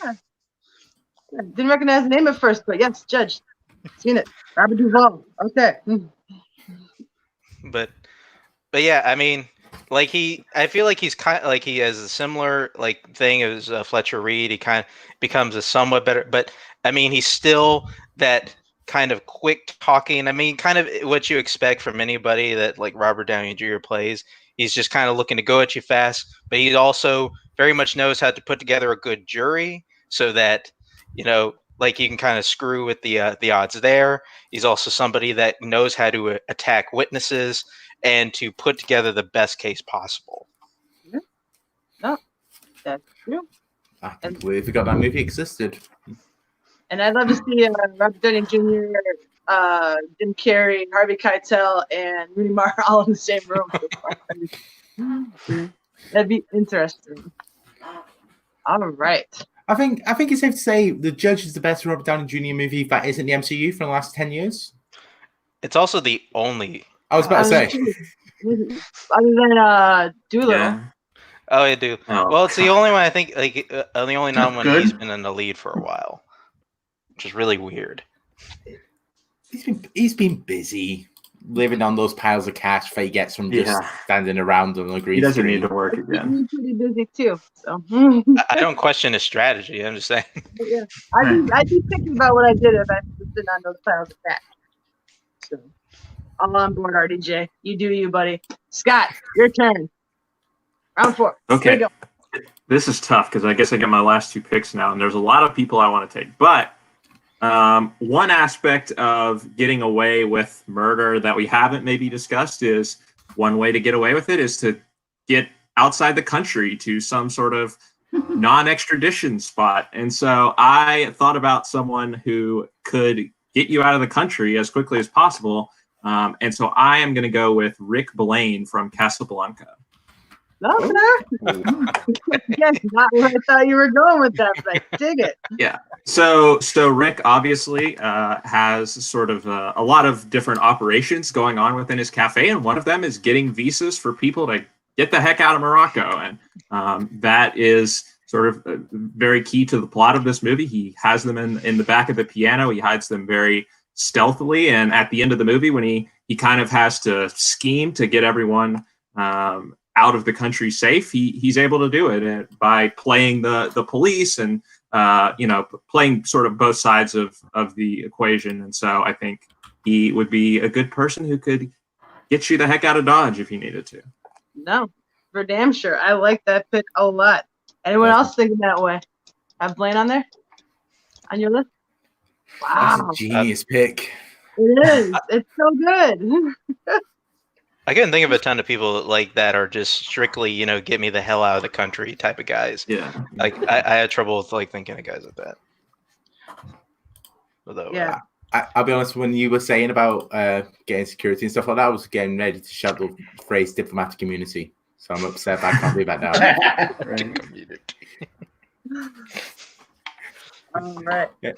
yeah. Didn't recognize the name at first, but yes, Judge. Seen it. Robert Duvall. Okay. But yeah, I mean, like I feel like he's kind of like he has a similar like thing as Fletcher Reed. He kind of becomes a somewhat better, but I mean, he's still that kind of quick talking. I mean, kind of what you expect from anybody that like Robert Downey Jr. plays. He's just kind of looking to go at you fast, but he also very much knows how to put together a good jury so that, you know, like you can kind of screw with the odds there. He's also somebody that knows how to attack witnesses and to put together the best case possible. No, that's true. I completely forgot that movie existed. And I'd love to see Robert Downey Jr., Jim Carrey, Harvey Keitel, and Rooney Mara all in the same room. That'd be interesting. All right. I think it's safe to say The Judge is the best Robert Downey Jr. movie that isn't the MCU for the last 10 years. It's also the only. I was about to say. Other than Doolittle. Yeah. Oh, I do. Oh, Well, it's the only one I think, like the only non-one Good. he's been in the lead for a while, which is really weird. He's been busy living on those piles of cash that he gets from just Yeah. standing around on a green He doesn't screen. need to work again. He's pretty busy too. So I don't question his strategy. I'm just saying. yeah, I'd be thinking about what I did if I was sitting on those piles of cash. So I'm on board, RDJ. You do you, buddy. Scott, your turn. Round 4. Okay. Here you go. This is tough because I guess I got my last 2 picks now, and there's a lot of people I want to take. But one aspect of getting away with murder that we haven't maybe discussed is one way to get away with it is to get outside the country to some sort of non-extradition spot. And so I thought about someone who could get you out of the country as quickly as possible. And so I am going to go with Rick Blaine from Casablanca. No, sir. Yes, not where I thought you were going with that, but I dig it. Yeah. So Rick obviously has sort of a lot of different operations going on within his cafe, and one of them is getting visas for people to get the heck out of Morocco, and that is sort of very key to the plot of this movie. He has them in the back of the piano. He hides them very stealthily, and at the end of the movie, when he kind of has to scheme to get everyone out of the country safe, he's able to do it by playing the police and playing sort of both sides of the equation. And so I think he would be a good person who could get you the heck out of Dodge if you needed to. No, for damn sure. I like that pick a lot. Anyone else thinking that way? Have Blaine on there? On your list? That's Wow. a genius pick. It is. It's so good. I couldn't think of a ton of people like that are just strictly, get me the hell out of the country type of guys. Yeah. Like I had trouble with like thinking of guys like that. Although, Yeah. I'll be honest, when you were saying about getting security and stuff like that, I was getting ready to shout the phrase diplomatic immunity. So I'm upset I can't do that now. All right. Yeah.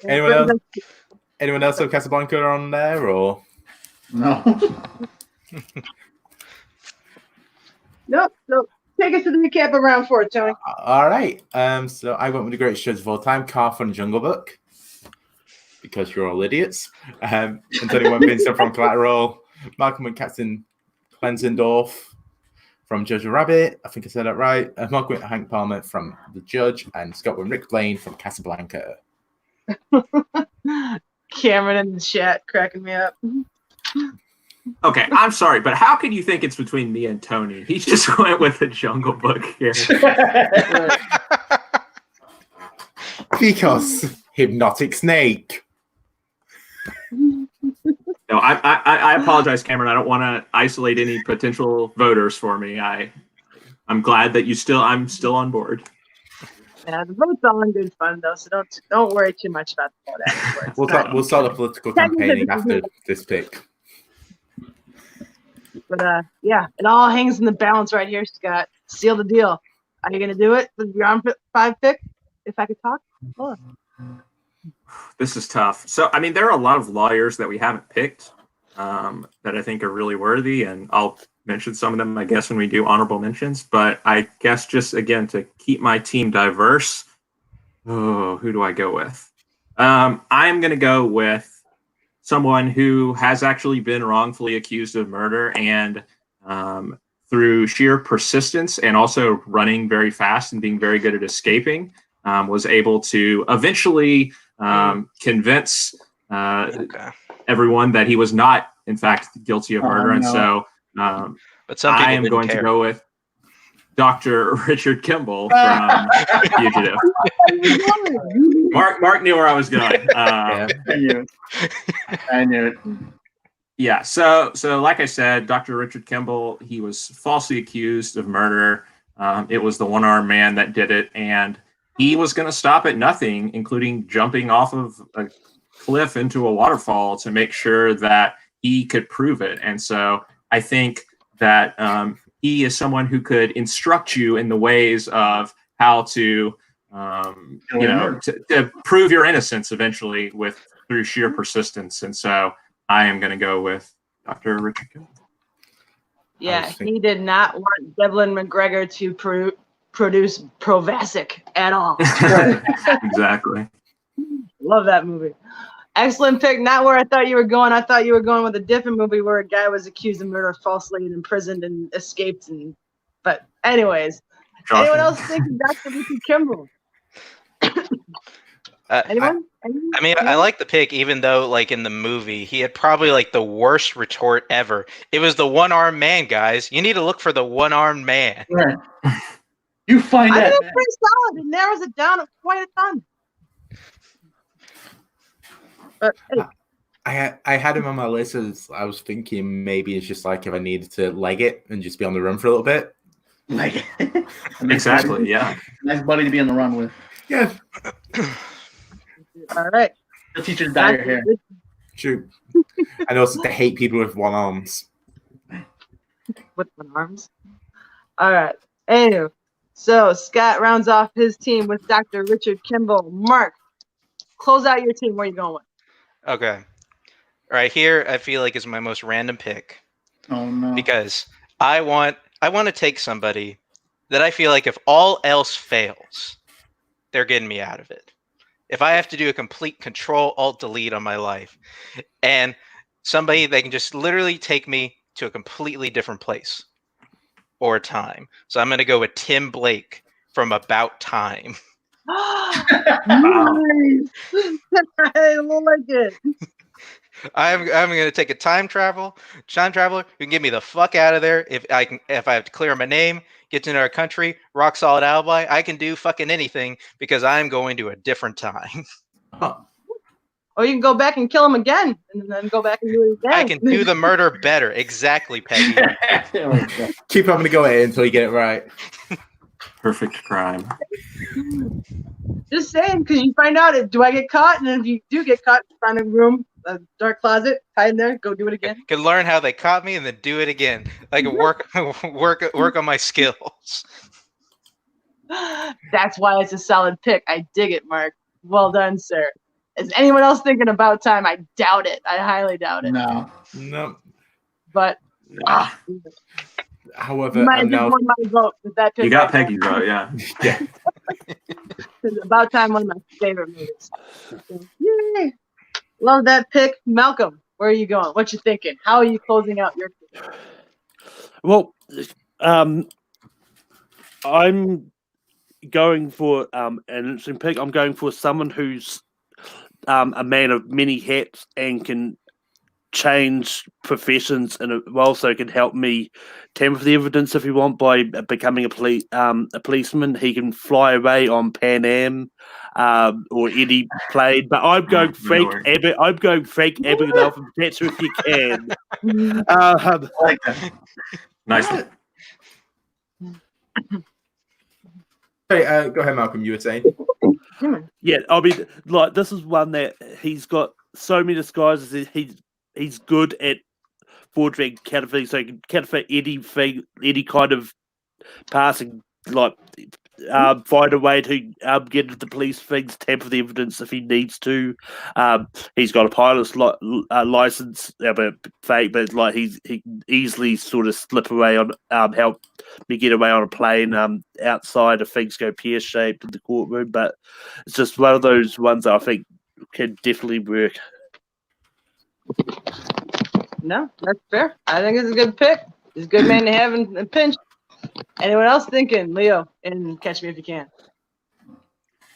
Anyone else have Casablanca on there or? No. Nope. So take us to the recap of round 4, Tony. All right. So I went with the greatest shows of all time, Car from Jungle Book, because you're all idiots. Antonio went Vincent from Collateral. Malcolm and Captain Klenzendorf from Jojo Rabbit. I think I said that right. Mark went Hank Palmer from The Judge, and Scott went Rick Blaine from Casablanca. Cameron in the chat cracking me up. Okay, I'm sorry, but how can you think it's between me and Tony? He just went with the Jungle Book here. Because Hypnotic Snake. No, I apologize, Cameron. I don't want to isolate any potential voters for me. I'm glad that I'm still on board. Yeah, the vote's all in good fun though, so don't worry too much about the vote afterwards. We'll start a political campaigning after this pick. But yeah, it all hangs in the balance right here, Scott. Seal the deal. Are you gonna do it with your round 5 pick? If I could talk. Oh. This is tough. So, I mean, there are a lot of lawyers that we haven't picked that I think are really worthy, and I'll mention some of them, I guess, when we do honorable mentions. But I guess just, again, to keep my team diverse, who do I go with? I'm going to go with someone who has actually been wrongfully accused of murder and through sheer persistence and also running very fast and being very good at escaping, was able to eventually convince everyone that he was not, in fact, guilty of murder. And so but some people I am going to go with Dr. Richard Kimball from Fugitive. Mark knew where I was going. I knew it. Yeah, so like I said, Dr. Richard Kimball, he was falsely accused of murder. It was the one-armed man that did it, and he was going to stop at nothing, including jumping off of a cliff into a waterfall to make sure that he could prove it. And so I think that he is someone who could instruct you in the ways of how to, to prove your innocence eventually through sheer persistence. And so I am going to go with Dr. Richard Kimball. Yeah, he did not want Devlin McGregor to produce Provasic at all. Exactly. Love that movie. Excellent pick. Not where I thought you were going. I thought you were going with a different movie where a guy was accused of murder falsely and imprisoned and escaped. But anyways, anyone else think of Dr. Richard Kimball? Anyone? I mean, I like the pick, even though, like, in the movie, he had probably, like, the worst retort ever. It was the one-armed man, guys. You need to look for the one-armed man. Right. You find I that. think it's pretty solid. It narrows it down quite a ton. But, hey. I had him on my list as I was thinking maybe it's just like if I needed to leg it and just be on the run for a little bit. Like, Exactly, yeah. Nice buddy to be on the run with. Yeah. All right. The teachers dye your hair. True. And also to hate people with one arms. With one arms. All right. Anyway, so Scott rounds off his team with Dr. Richard Kimball. Mark, close out your team. Where are you going with? Okay. Right here, I feel like is my most random pick. Oh no. Because I want to take somebody that I feel like if all else fails, they're getting me out of it. If I have to do a complete Control-Alt-Delete on my life, and somebody that can just literally take me to a completely different place or time. So I'm going to go with Tim Blake from About Time. Nice. I like it. I'm going to take a time traveler who can get me the fuck out of there. If I have to clear my name, get to another country, rock solid alibi, I can do fucking anything because I'm going to a different time. Huh. Or you can go back and kill him again, and then go back and do it again. I can do the murder better. Exactly, Peggy. Keep having to go at it until you get it right. Perfect crime. Just saying, because you find out, do I get caught? And if you do get caught, find a room, a dark closet, hide in there, go do it again. Can learn how they caught me and then do it again. Like work on my skills. That's why it's a solid pick. I dig it, Mark. Well done, sir. Is anyone else thinking About Time? I doubt it. I highly doubt it. No. But However, you might I'm have just now. won my vote with that pick. You got right there. Peggy's vote, yeah. Yeah. It's About Time, one of my favorite movies. Yay! Love that pick. Malcolm, where are you going? What you thinking? How are you closing out your pick? Well, I'm going for an interesting pick. I'm going for someone who's a man of many hats and can change professions and also can help me tamper the evidence if you want by becoming a policeman. He can fly away on Pan Am or any plane, but I'm going Frank Abbott. I'm going Frank Abagnale from Catch If You Can. I like that. Nice one. Hey, go ahead, Malcolm. You were saying. Yeah, I mean, like this is one that he's got so many disguises. He's good at forging counterfeiting, so he can counterfeit anything, any kind of passing, like find a way to get into the police things, tamper the evidence if he needs to. He's got a pilot's license, but fake, but like he can easily sort of slip away on help me get away on a plane outside if things go pear shaped in the courtroom. But it's just one of those ones that I think can definitely work. No, that's fair. I think it's a good pick. It's a good man to have in a pinch. Anyone else thinking, Leo, and Catch Me If You Can?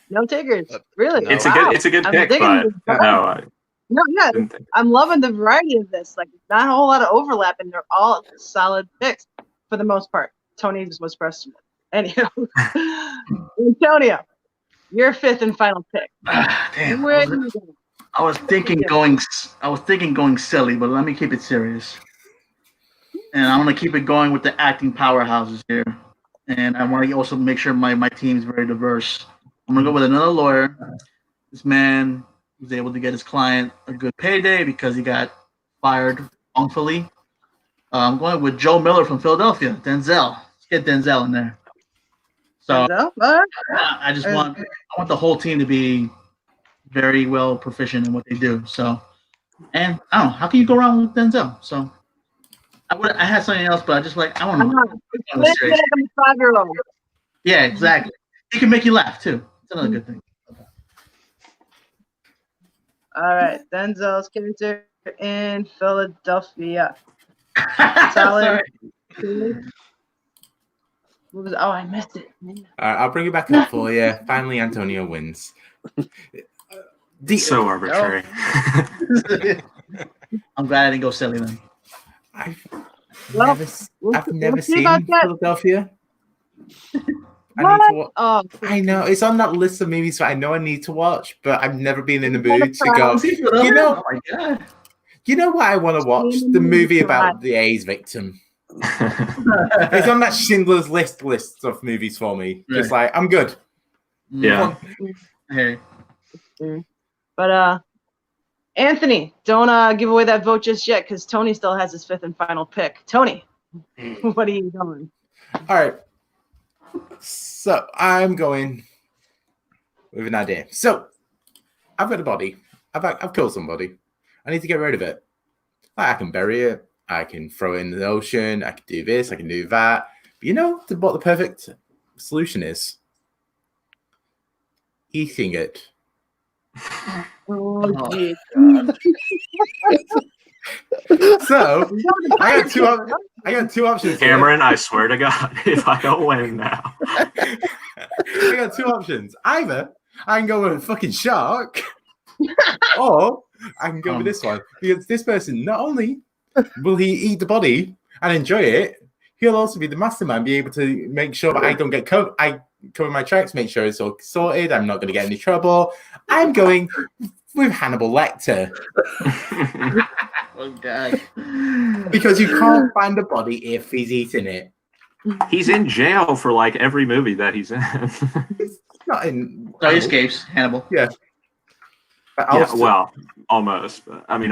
No takers, really? It's Wow. a good I'm pick, digging but this. no, Yeah, didn't think. I'm loving the variety of this. Like, not a whole lot of overlap, and they're all solid picks for the most part. Tony just was pressed. Anyhow, Antonio, your fifth and final pick. Damn. Where are you going? I was thinking going silly, but let me keep it serious. And I'm gonna keep it going with the acting powerhouses here. And I want to also make sure my team is very diverse. I'm gonna go with another lawyer. This man was able to get his client a good payday because he got fired wrongfully. I'm going with Joe Miller from Philadelphia, Denzel. Let's get Denzel in there. So I just want the whole team to be very well proficient in what they do. So, and I don't know, how can you go wrong with Denzel? So I had something else, but I just I want to. I'm a 5-year-old. Yeah, exactly. He can make you laugh too. It's another good thing. All right, Denzel's character in Philadelphia. Solid. Oh, I missed it. All right, I'll bring it back up for you. Finally, Antonio wins. So arbitrary. I'm glad I didn't go silly then. I've Well, never see seen about that. Philadelphia. I What? need to watch. Oh, I know it's on that list of movies that I know I need to watch, but I've never been in the mood to go. You know, oh my god. you know what I want to watch? The movie about the AIDS victim. It's on that Schindler's List of movies for me. Just like I'm good. Yeah. Hey. But Anthony, don't give away that vote just yet, because Tony still has his fifth and final pick. Tony, what are you doing? All right. So I'm going with an idea. So I've got a body. I've killed somebody. I need to get rid of it. I can bury it. I can throw it in the ocean. I can do this. I can do that. But you know what the perfect solution is? Eating it. Oh, geez. So I got two options. here. Cameron, I swear to God, if I don't win now. I got two options. Either I can go with a fucking shark, or I can go with this one. Because this person, not only will he eat the body and enjoy it, he'll also be the mastermind, be able to make sure that I don't get I cover my tracks, make sure it's all sorted. I'm not going to get any trouble. I'm going with Hannibal Lecter. Oh God! Because you can't find a body if he's eating it. He's in jail for like every movie that he's in. He's not in. So he escapes Hannibal. Yeah. But Yeah, also- well, almost. But, I mean,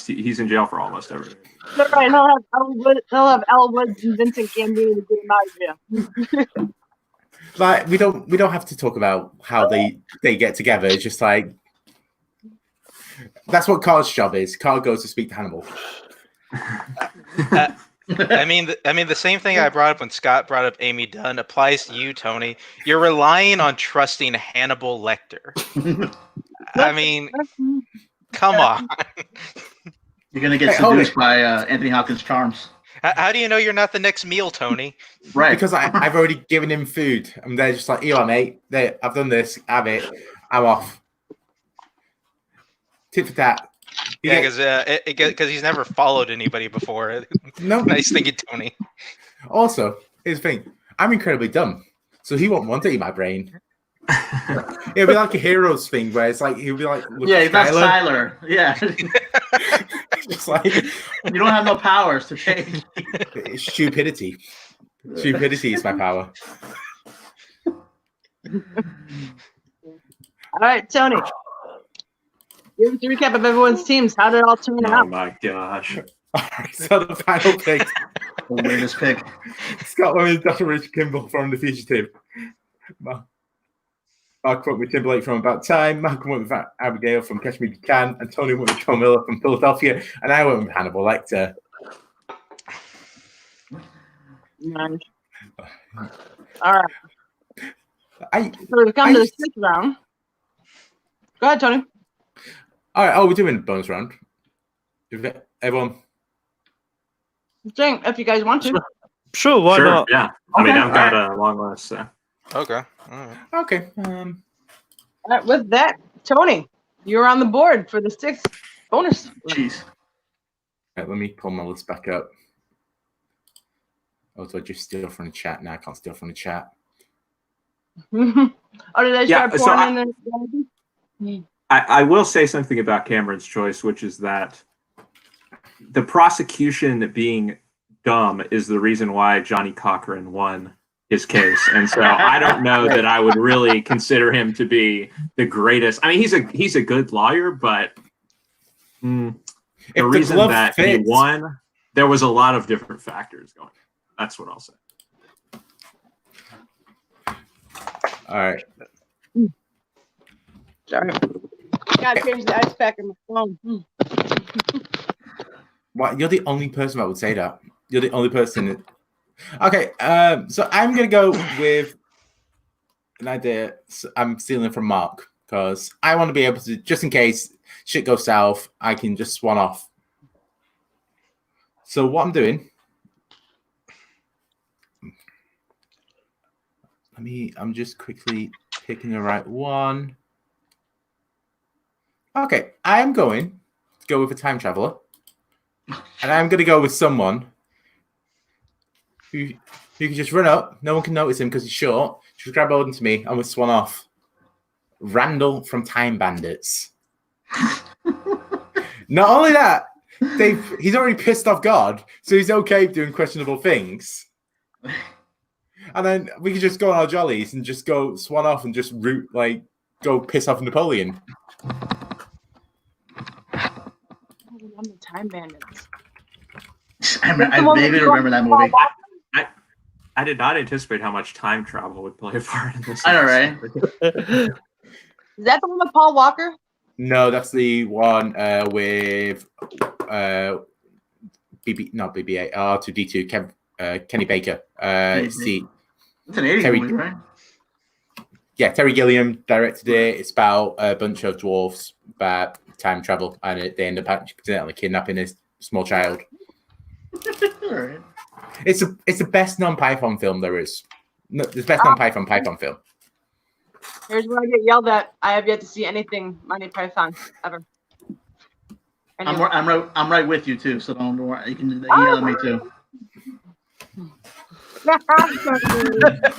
he's in jail for almost everything. That's right. He'll have Al Woods and Vincent Gambino to get him out of jail. Like we don't have to talk about how they get together. It's just like that's what Carl's job is. Carl goes to speak to Hannibal. I mean, the same thing I brought up when Scott brought up Amy Dunn applies to you, Tony. You're relying on trusting Hannibal Lecter. I mean, come on. You're gonna get Hey, hold seduced it. by Anthony Hopkins' charms, How do you know you're not the next meal, Tony? right? Because I've already given him food. And they're just like, here, mate. There, I've done this. Have it. I'm off. Tit for tat. You Yeah, get- because he's never followed anybody before. no. Nice thinking, Tony. Also, here's the thing. I'm incredibly dumb. So he won't want to eat my brain. It'll be like a Heroes thing where it's like, he'll be like, look, Yeah, he's not Skylar. Tyler. Yeah, It's like you don't have no powers to change. stupidity. Stupidity is my power. All right, Tony. Give us a recap of everyone's teams. How did it all turn Oh out? my gosh. Alright, so the final pick. The weirdest pick. Scott went with Dr. Rich Kimball from The Fugitive. Mark went with Timberlake from About Time. Malcolm went with Abigail from Catch Me If You Can. Antonio went with Joe Miller from Philadelphia. And I went with Hannibal Lecter. Nice. All right. I So we come to the sixth round. Go ahead, Tony. all right. Oh, we're doing bonus round. Everyone. Drink if you guys want to. Sure, why Sure, not? yeah. I mean, Okay, I've got a long list. So. Okay. All right. Okay. All right, with that, Tony, you're on the board for the sixth bonus. Jeez. Right, let me pull my list back up. Oh, do I just steal from the chat? No, I can't steal from the chat. Oh, did I Yeah, start so pouring in I will say something about Cameron's choice, which is that the prosecution being dumb is the reason why Johnny Cochran won his case. And so I don't know that I would really consider him to be the greatest. I mean, he's a good lawyer, but the reason glove that he fits. won, there was a lot of different factors going on. That's what I'll say. All right. Sorry. Gotta change the ice pack on my phone. Well, you're the only person that would say that. You're the only person. Okay, so I'm gonna go with an idea. I'm stealing from Mark because I want to be able to, just in case shit goes south, I can just swan off. So what I'm doing, I'm just quickly picking the right one. Okay, I am going to go with a time traveler. And I'm going to go with someone who can just run up. No one can notice him because he's short. Just grab hold to me and we'll swan off. Randall from Time Bandits. Not only that, he's already pissed off God, so he's okay doing questionable things. And then we can just go on our jollies and just go swan off and just go piss off Napoleon. I'm the Time Bandits. I vaguely remember that movie. I did not anticipate how much time travel would play a part in this. I know, right? Is that the one with Paul Walker? No, that's the one with BB-8, R2D2, Kenny Baker. It's the It's an 80s Terry- movie, right? Yeah, Terry Gilliam directed it. It's about a bunch of dwarfs that time travel, and they end up accidentally kidnapping a small child. All right. It's the best non-Python film there is. No, the best non-Python film. Here's where I get yelled at. I have yet to see anything Monty Python ever. Anyway. I'm right with you too. So don't worry. You can yell at me too.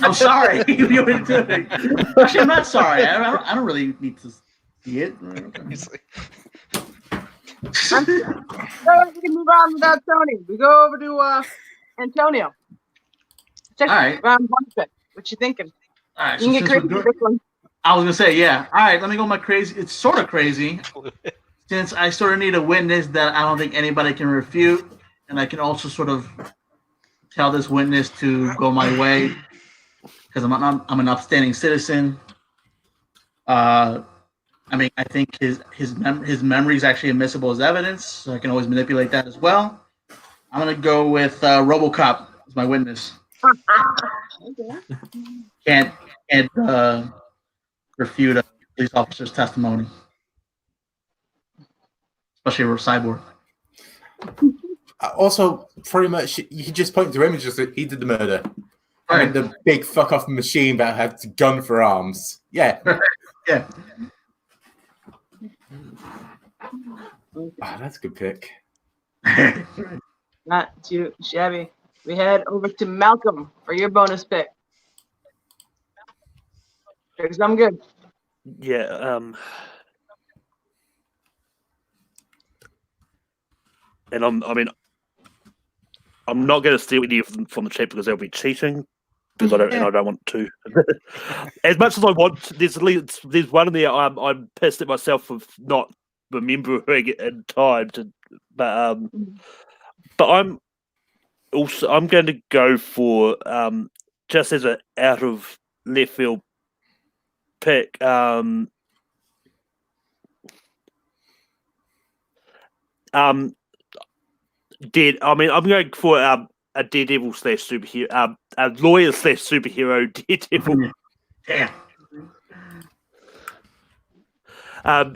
I'm sorry. Actually, I'm not sorry. I don't really need to Yeah. He's like, So we can move on without Tony. We go over to Antonio. Check All right. round one pick. What you thinking? All right. You So can get since we're crazy doing, with this one. I was gonna say, yeah. All right. Let me go my crazy. It's sort of crazy since I sort of need a witness that I don't think anybody can refute, and I can also sort of tell this witness to go my way because I'm an upstanding citizen. I mean, I think his memory is actually admissible as evidence, so I can always manipulate that as well. I'm gonna go with RoboCop as my witness. Can't refute a police officer's testimony, especially for Cyborg. Also, pretty much, you can just point to him and just say, he did the murder. I mean, the big fuck off machine that had a gun for arms. Yeah. Yeah. That's a good pick. Not too shabby. We head over to Malcolm for your bonus pick. Because I'm good. Yeah. And I'm not going to steal any from the chat because they'll be cheating. Because I don't want to. As much as I want, there's one in there. I'm pissed at myself for not remembering it in time. But I'm going to go for just as an out of left field pick. Dead. I mean, I'm going for a Daredevil / superhero, a lawyer / superhero Daredevil. Damn.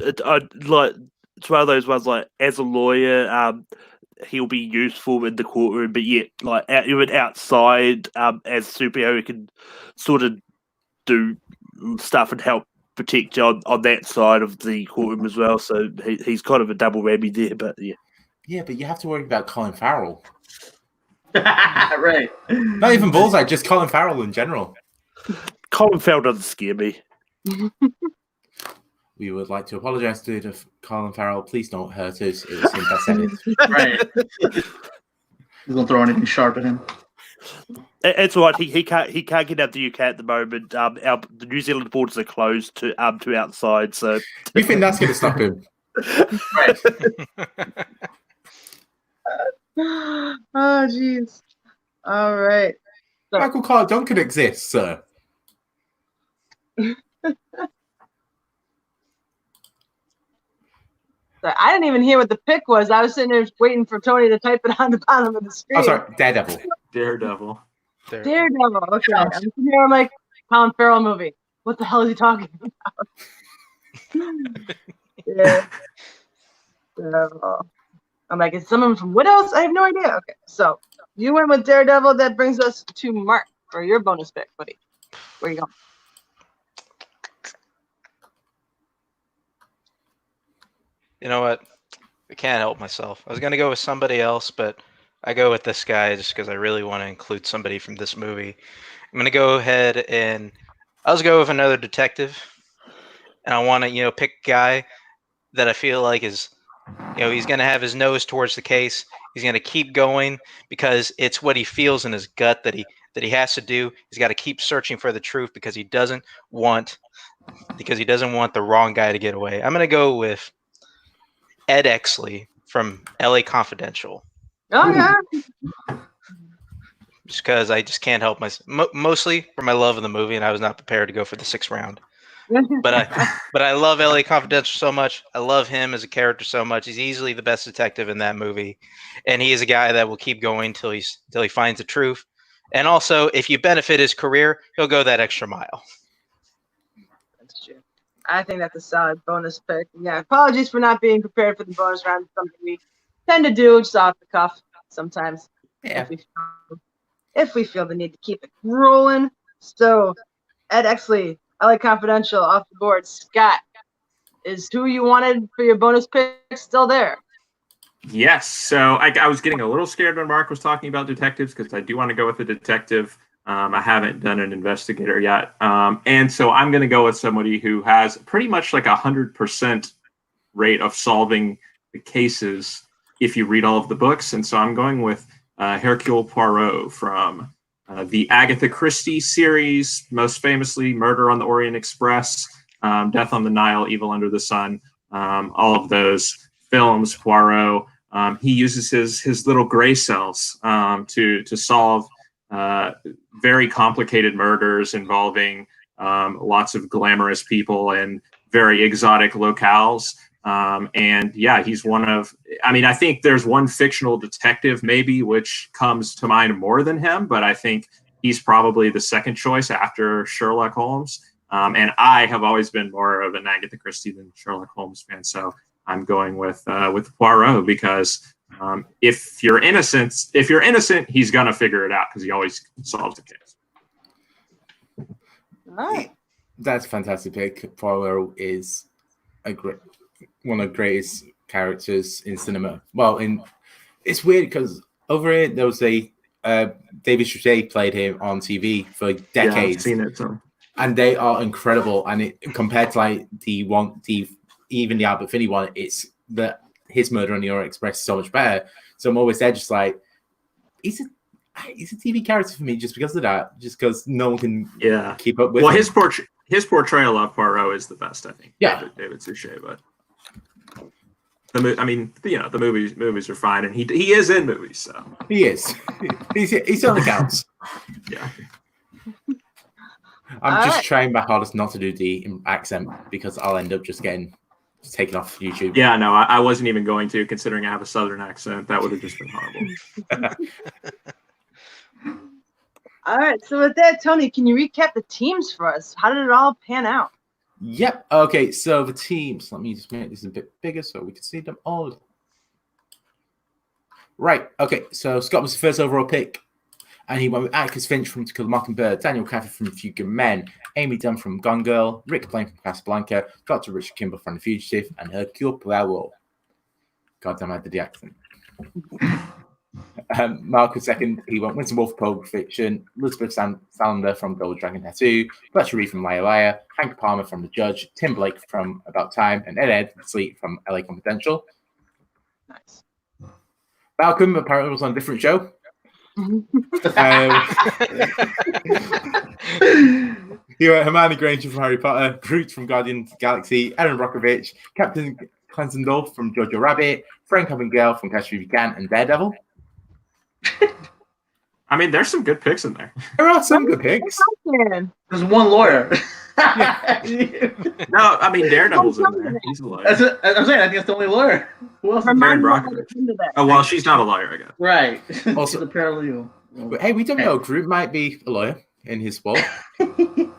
It's one of those ones like as a lawyer, he'll be useful in the courtroom, but yet like even outside, as a superhero, he can sort of do stuff and help protect you on that side of the courtroom as well. So he's kind of a double whammy there, but yeah. Yeah, but you have to worry about Colin Farrell. Right. Not even Bullseye, just Colin Farrell in general. Colin Farrell doesn't scare me. We would like to apologise to Colin Farrell. Please don't hurt us. It was him that said it. Right. He's gonna throw anything sharp at him. It's all right. He can't get out the UK at the moment. The New Zealand borders are closed to outside. So You think that's going to stop him? Right. Oh, jeez. All right. So, Michael Clark Duncan exists, sir. so I didn't even hear what the pick was. I was sitting there waiting for Tony to type it on the bottom of the screen. Oh, sorry, Daredevil. Daredevil. Daredevil. Okay. I'm sitting here. I'm like, Colin Farrell movie. What the hell is he talking about? Yeah. So, I'm like, is someone from Widows? I have no idea. Okay, so you went with Daredevil. That brings us to Mark for your bonus pick, buddy. Where you going? You know what? I can't help myself. I was gonna go with somebody else, but I go with this guy just because I really want to include somebody from this movie. I'm gonna go ahead and I'll go with another detective, and I want to pick a guy that I feel like is he's gonna have his nose towards the case. He's gonna keep going because it's what he feels in his gut that he has to do. He's got to keep searching for the truth because he doesn't want the wrong guy to get away. I'm gonna go with Ed Exley from LA Confidential. Oh yeah. Just because I just can't help myself. Mostly for my love of the movie, and I was not prepared to go for the 6th round. But I love LA Confidential so much. I love him as a character so much. He's easily the best detective in that movie, and he is a guy that will keep going till he finds the truth. And also, if you benefit his career, he'll go that extra mile. That's true. I think that's a solid bonus pick. Yeah, apologies for not being prepared for the bonus round. It's something we tend to do just off the cuff sometimes. Yeah. If we feel the need to keep it rolling. So, Ed Exley, LA Confidential, off the board. Scott, is who you wanted for your bonus pick still there? Yes. So I was getting a little scared when Mark was talking about detectives because I do want to go with a detective I haven't done an investigator yet. And so I'm going to go with somebody who has pretty much like 100% rate of solving the cases if you read all of the books. And so I'm going with Hercule Poirot from the Agatha Christie series, most famously Murder on the Orient Express, Death on the Nile, Evil Under the Sun, all of those films. Poirot, he uses his little gray cells to solve very complicated murders involving lots of glamorous people and very exotic locales. And yeah, he's one of, I mean, I think there's one fictional detective maybe which comes to mind more than him, but I think he's probably the second choice after Sherlock Holmes. And I have always been more of an Agatha Christie than Sherlock Holmes fan. So I'm going with Poirot because if you're innocent, he's gonna figure it out because he always solves the case. All right. That's a fantastic pick. Poirot is one of the greatest characters in cinema. Well, it's weird because over here there was a David Suchet played him on TV for decades. Yeah, I've seen it. So. And they are incredible. And it compared to like even the Albert Finney one, it's that his Murder on the Orient Express is so much better. So I'm always there, just like he's a TV character for me, just because of that. Just because no one can keep up with. Well, him. his portrayal of Poirot is the best, I think. Yeah, David Suchet, but the movies are fine, and he is in movies, so he is. He certainly counts. Yeah. I'm just trying my hardest not to do the accent because I'll end up just getting taken off YouTube. Yeah, no, I wasn't even going to, considering I have a Southern accent. That would have just been horrible. All right. So with that, Tony, can you recap the teams for us? How did it all pan out? Yep. Okay. So the teams. Let me just make this a bit bigger so we can see them all. Right. Okay. So Scott was the first overall pick. And he went with Atticus Finch from To Kill a Mockingbird, Daniel Caffey from A Few Good Men, Amy Dunn from Gone Girl, Rick Blaine from Casablanca, Dr. Richard Kimball from The Fugitive, and Hercule Poirot. God damn, I did the accent. Mark was second. He went Winston Wolfe from Pulp Fiction, Elizabeth Salander from Gold Dragon Tattoo, Fletcher Reed from Liar Liar, Hank Palmer from The Judge, Tim Blake from About Time, and Ed Sleet from LA Confidential. Nice. Malcolm apparently was on a different show. You were Hermione Granger from Harry Potter, Groot from Guardians of the Galaxy, Erin Brockovich, Captain Clensendorf from Jojo Rabbit, Frank Abagnale from Catch Me If You Can, and Daredevil. I mean, there's some good picks in there. There are some good picks. There's one lawyer. No, I mean, Daredevil's in there. He's a lawyer. I'm saying, I think that's the only lawyer. Who else? Erin Brockovich. Oh, well, she's not a lawyer, I guess. Right. Also, the paralegal. But hey, we don't know. Groot might be a lawyer in his sport.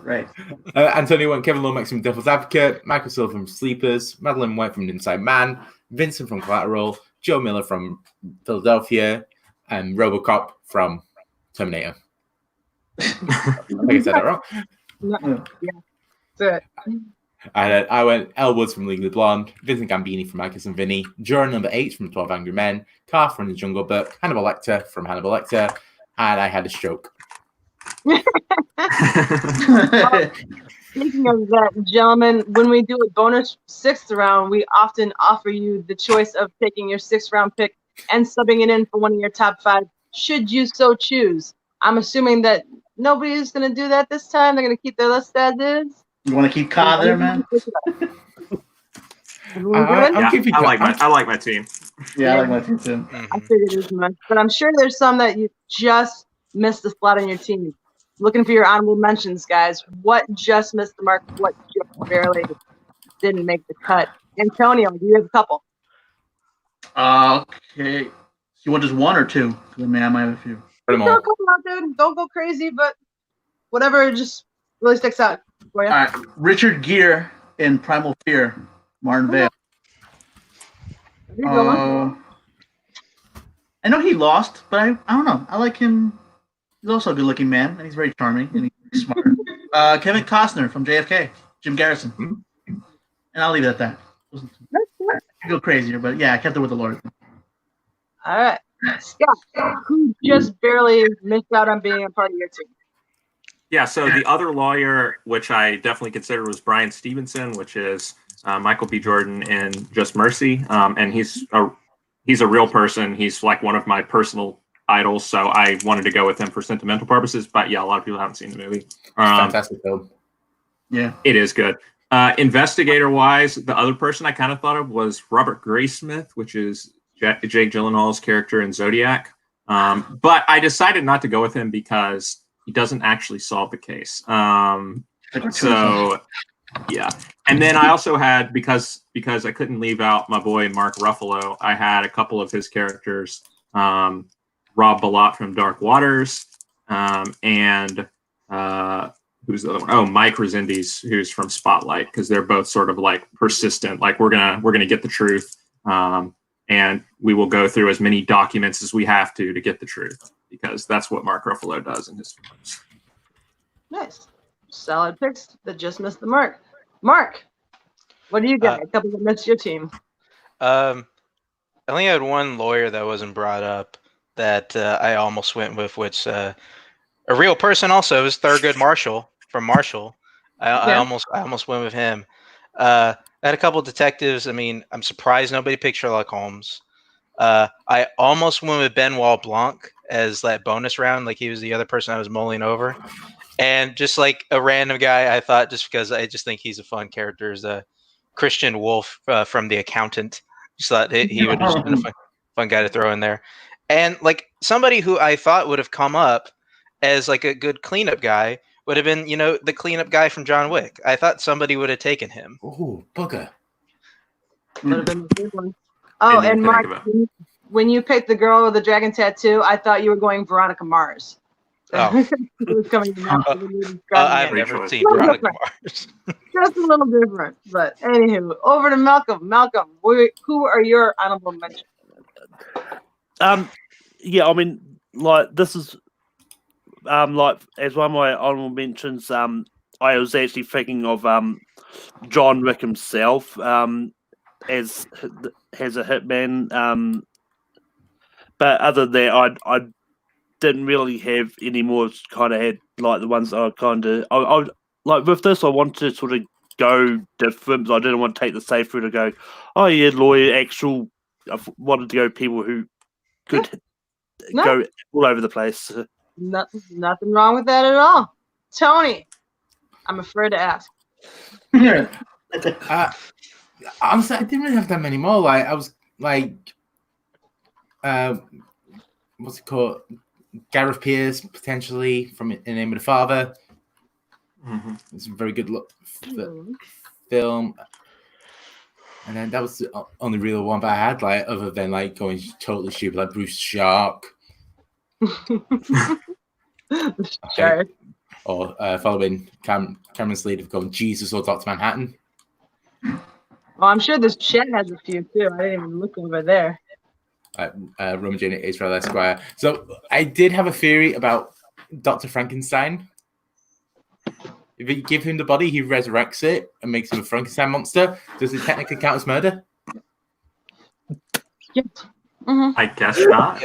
Right. Antonio went Kevin Lomax from Devil's Advocate, Michael Silver from Sleepers, Madeline White from Inside Man, Vincent from Collateral, Joe Miller from Philadelphia, and RoboCop from Terminator. I think I said that wrong. Yeah, that's it. I went Elle Woods from Legally Blonde, Vincent Gambini from Marcus and Vinny, Juror number 8 from 12 Angry Men, Carr from The Jungle Book, Hannibal Lecter from Hannibal Lecter, and I had a stroke. Speaking of that, gentlemen, when we do a bonus 6th round, we often offer you the choice of taking your 6th round pick and subbing it in for one of your top 5, should you so choose. I'm assuming that nobody is going to do that this time. They're going to keep their list as is. You want to keep Ka there, man? I like my team. Yeah, I like my team too. I figured as much, but I'm sure there's some that you just missed the spot on your team. Looking for your honorable mentions, guys. What just missed the mark? What just barely didn't make the cut? Antonio, do you have a couple? Okay. You want just one or two? I mean, I might have a few. Throw a couple out there. Don't go crazy, but whatever just really sticks out for you. All right. Richard Gere in Primal Fear, Martin Vale. I know he lost, but I don't know. I like him. He's also a good-looking man, and he's very charming, and he's smart. Kevin Costner from JFK, Jim Garrison. And I'll leave it at that. I go crazier, but yeah, I kept it with the Lord. All right. Scott, who just barely missed out on being a part of your team? Yeah, so the other lawyer, which I definitely considered, was Brian Stevenson, which is Michael B. Jordan in Just Mercy, and he's a real person. He's like one of my personal idols, so I wanted to go with him for sentimental purposes. But yeah, a lot of people haven't seen the movie. Fantastic film. Yeah. It is good. Investigator-wise, the other person I kind of thought of was Robert Graysmith, which is Jake Gyllenhaal's character in Zodiac. But I decided not to go with him because he doesn't actually solve the case. So yeah. And then I also had, because I couldn't leave out my boy Mark Ruffalo, I had a couple of his characters, Rob Ballot from Dark Waters, and who's the other one? Oh, Mike Resendiz, who's from Spotlight, because they're both sort of like persistent, like we're gonna get the truth, and we will go through as many documents as we have to get the truth, because that's what Mark Ruffalo does in his films. Nice. Solid picks that just missed the mark. Mark, what do you got? A couple that missed your team. I only had one lawyer that wasn't brought up that I almost went with, which a real person also is Thurgood Marshall from Marshall. I almost went with him. I had a couple of detectives. I mean, I'm surprised nobody picked Sherlock Holmes. I almost went with Benoit Blanc as that bonus round, like he was the other person I was mulling over. And just like a random guy, I thought, just because I just think he's a fun character, is Christian Wolf from The Accountant. Just thought he would have just been a fun guy to throw in there. And like somebody who I thought would have come up as like a good cleanup guy would have been, the cleanup guy from John Wick. I thought somebody would have taken him. Oh, bugger. Would have been the good one. Oh, Didn't and even Mark, think of it. when you picked the girl with the dragon tattoo, I thought you were going Veronica Mars. Oh. It was coming to mind when you were describing I've it. never seen Little Veronica different. Mars. Just a little different. But anywho, over to Malcolm. Malcolm, who are your honorable mentions? Yeah, I mean, like this is like as one of my honorable mentions. I was actually thinking of John Wick himself as a hitman. But other than that, I didn't really have any more. Kind of had like the ones that I kind of I like with this. I wanted to sort of go different. I didn't want to take the safe route and go, oh yeah, lawyer, actual. I wanted to go people who could go all over the place. Nothing wrong with that at all. Tony, I'm afraid to ask. Honestly, I didn't really have that many more. Like I was like, what's it called? Gareth Pierce potentially from In the Name of the Father. Mm-hmm. It's a very good film. And then that was the only real one that I had, like other than like going totally stupid, like Bruce Shark. Sure. Or following Cameron's lead of going Jesus or Dr. Manhattan. Well, I'm sure this chat has a few too. I didn't even look over there. Roman J. Israel Esquire. So I did have a theory about Dr. Frankenstein. If you give him the body, he resurrects it and makes him a Frankenstein monster. Does it technically count as murder? Yes. Mm-hmm. I guess not.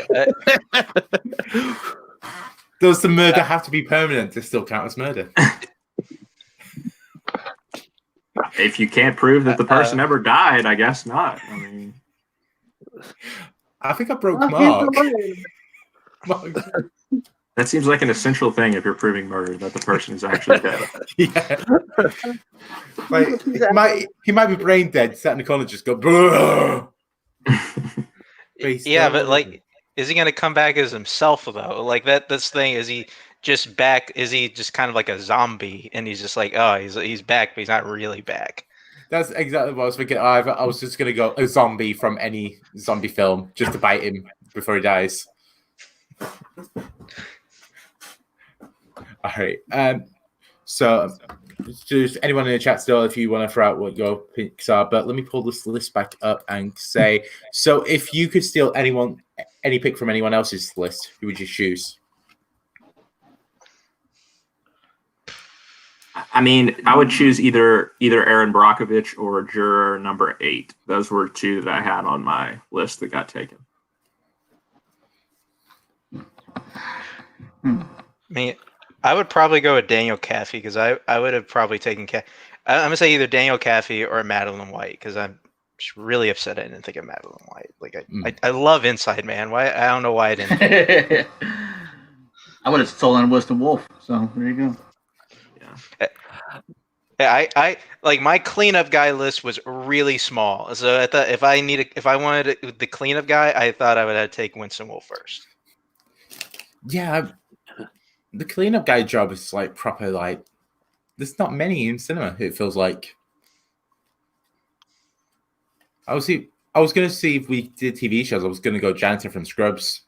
Does the murder have to be permanent to still count as murder? If you can't prove that the person ever died, I guess not. I mean, I think I broke Well, Mark. that seems like an essential thing if you're proving murder, that the person is actually dead. Yeah. Like, he might be brain dead, sat in the corner, just go. Yeah, but like, is he gonna come back as himself though? Like this thing, is he just back? Is he just kind of like a zombie, and he's just like, oh, he's back, but he's not really back? That's exactly what I was thinking. I was just gonna go a zombie from any zombie film just to bite him before he dies. All right. So just anyone in the chat still, if you want to throw out what your picks are, but let me pull this list back up and say, so if you could steal any pick from anyone else's list, who would you choose? I mean, I would choose either Aaron Brockovich or juror number 8. Those were two that I had on my list that got taken. I mean, I would probably go with Daniel Caffey because I would have probably taken I'm gonna say either Daniel Caffey or Madeline White because I'm just really upset I didn't think of Madeline White. Like I love Inside Man. Why I don't know why I didn't. I would have stolen Wisdom Wolf. So there you go. Yeah, I like my cleanup guy list was really small. So I thought if I wanted the cleanup guy, I thought I would have to take Winston Wolf first. Yeah, the cleanup guy job is like proper. Like, there's not many in cinema. It feels like. I was gonna see if we did TV shows. I was gonna go janitor from Scrubs.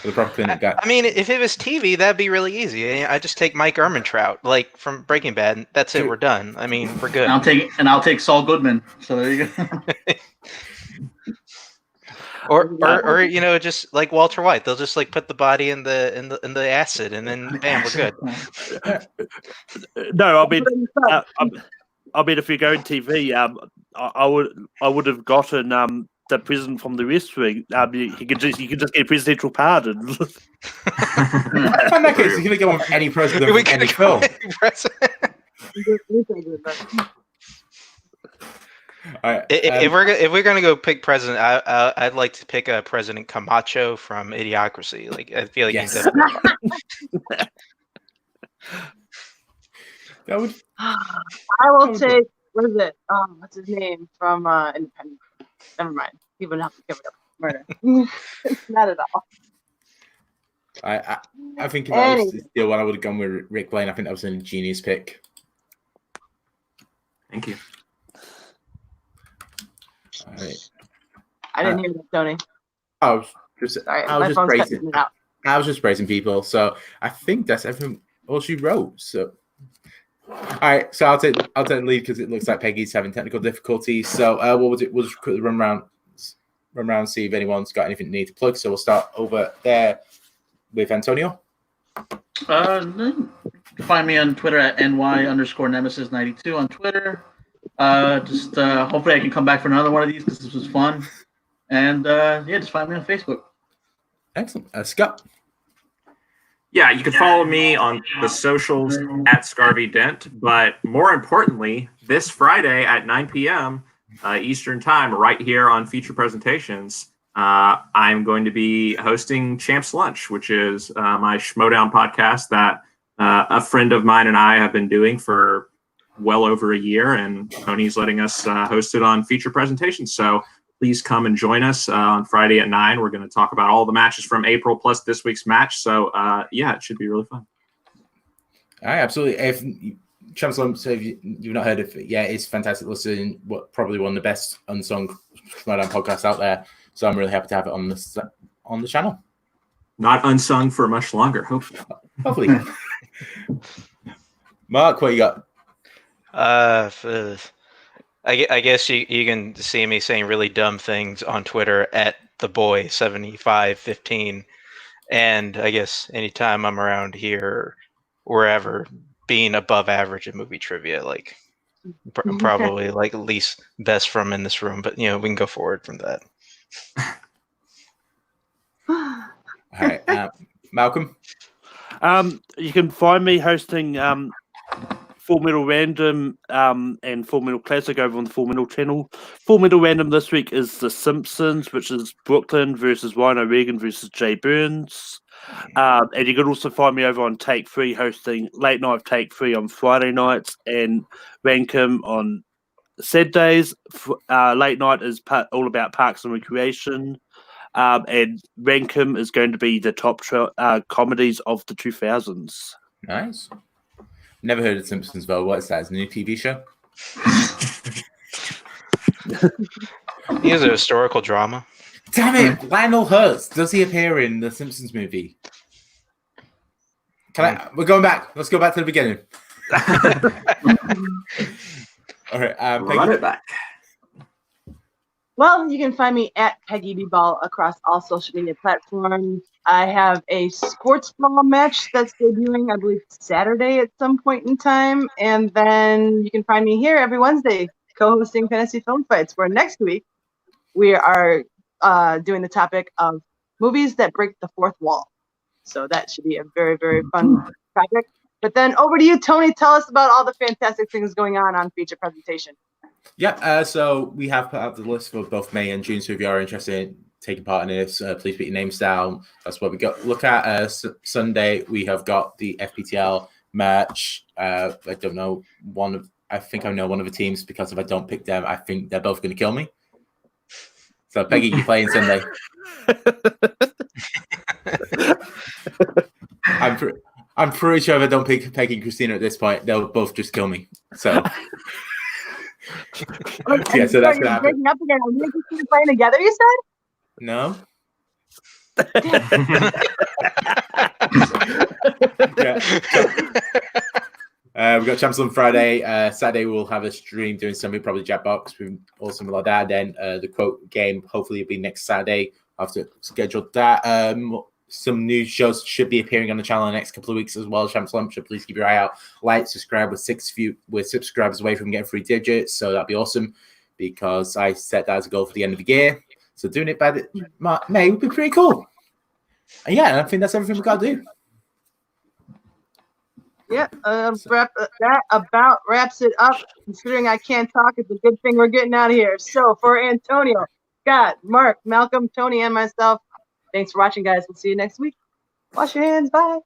The proper cleanup guy. I mean, if it was TV, that'd be really easy. I just take Mike Ehrmantraut, like from Breaking Bad. And that's it. We're done. I mean, we're good. I'll take Saul Goodman. So there you go. or just like Walter White, they'll just like put the body in the acid, and then bam, we're good. No, I mean, if you're going TV, I would have gotten the president from the West Wing. You could just get a presidential pardon. In that case, you can go on any president from any film. Right, if we're gonna go pick president, I'd like to pick President Camacho from Idiocracy. Like I feel like yes. he's That would. I will take. What is it? What's his name from Independence? Never mind. People don't have to give it up. Murder. Not at all. I think if that was the one, I would have gone with Rick Blaine. I think that was a genius pick. Thank you. All right. I didn't hear that, Tony. I was just praising. It out. I was just praising people. So I think that's everything. All she wrote. So. All right, so I'll take the lead because it looks like Peggy's having technical difficulties. So what was it? We'll just quickly run around, see if anyone's got anything they need to plug. So we'll start over there with Antonio. You can find me on Twitter at ny_nemesis92 on Twitter. Hopefully I can come back for another one of these because this was fun. And just find me on Facebook. Excellent. Scott. Yeah, you can follow me on the socials at Scarvy Dent. But more importantly, this Friday at 9 p.m. Eastern Time, right here on Feature Presentations, I'm going to be hosting Champs Lunch, which is my Schmodown podcast that a friend of mine and I have been doing for well over a year. And Tony's letting us host it on Feature Presentations. So please come and join us on Friday at 9. We're going to talk about all the matches from April plus this week's match. So, it should be really fun. All right, absolutely. If Champs Lunch, so if you've not heard of it, it's fantastic. Listen, probably one of the best unsung SmackDown podcasts out there. So I'm really happy to have it on the channel. Not unsung for much longer, hopefully. Mark, what you got? I guess you can see me saying really dumb things on Twitter at theboy7515, and I guess anytime I'm around here, wherever, being above average in movie trivia, like probably like least best from in this room, but we can go forward from that. All right, Malcolm. You can find me hosting Full Metal Random and Full Metal Classic over on the Full Metal channel. Full Metal Random this week is The Simpsons, which is Brooklyn versus Rhino Reagan versus Jay Burns. And you can also find me over on Take 3 hosting Late Night Take 3 on Friday nights and Rankum on Saturdays. Late Night is all about Parks and Recreation. And Rankum is going to be the top comedies of the 2000s. Nice. Never heard of Simpsons, though. What is that? Is it a new TV show? Here's a historical drama. Damn it! Lionel Hurts. Does he appear in the Simpsons movie? We're going back. Let's go back to the beginning. All right. Peggy. Run it back. Well, you can find me at Peggy B Ball across all social media platforms. I have a sports ball match that's debuting, I believe, Saturday at some point in time. And then you can find me here every Wednesday co-hosting Fantasy Film Fights, where next week we are doing the topic of movies that break the fourth wall. So that should be a very, very fun project. But then over to you, Tony. Tell us about all the fantastic things going on feature presentation. Yeah, so we have put out the list for both May and June. So if you are interested in taking part in this, please put your names down. That's what we got. Look at Sunday. We have got the FPTL match. I don't know I think I know one of the teams, because if I don't pick them, I think they're both going to kill me. So Peggy, you're playing Sunday. I'm pretty sure if I don't pick Peggy and Christina at this point, they'll both just kill me. So yeah, so that's gonna happen. Breaking up again. Are you and Christina playing together? You said no. Yeah. We've got Champs on Friday. Saturday we'll have a stream doing something, probably Jackbox or something like that. Then the quote game hopefully will be next Saturday. After scheduled that. Some new shows should be appearing on the channel in the next couple of weeks as well. Champs Lump, so please keep your eye out. Like, subscribe. We're subscribers away from getting 3 digits, so that'd be awesome, because I set that as a goal for the end of the year. So doing it by May would be pretty cool. And yeah, I think that's everything we got to do. Yeah, that about wraps it up. Considering I can't talk, it's a good thing we're getting out of here. So for Antonio, Scott, Mark, Malcolm, Tony, and myself, thanks for watching, guys. We'll see you next week. Wash your hands. Bye.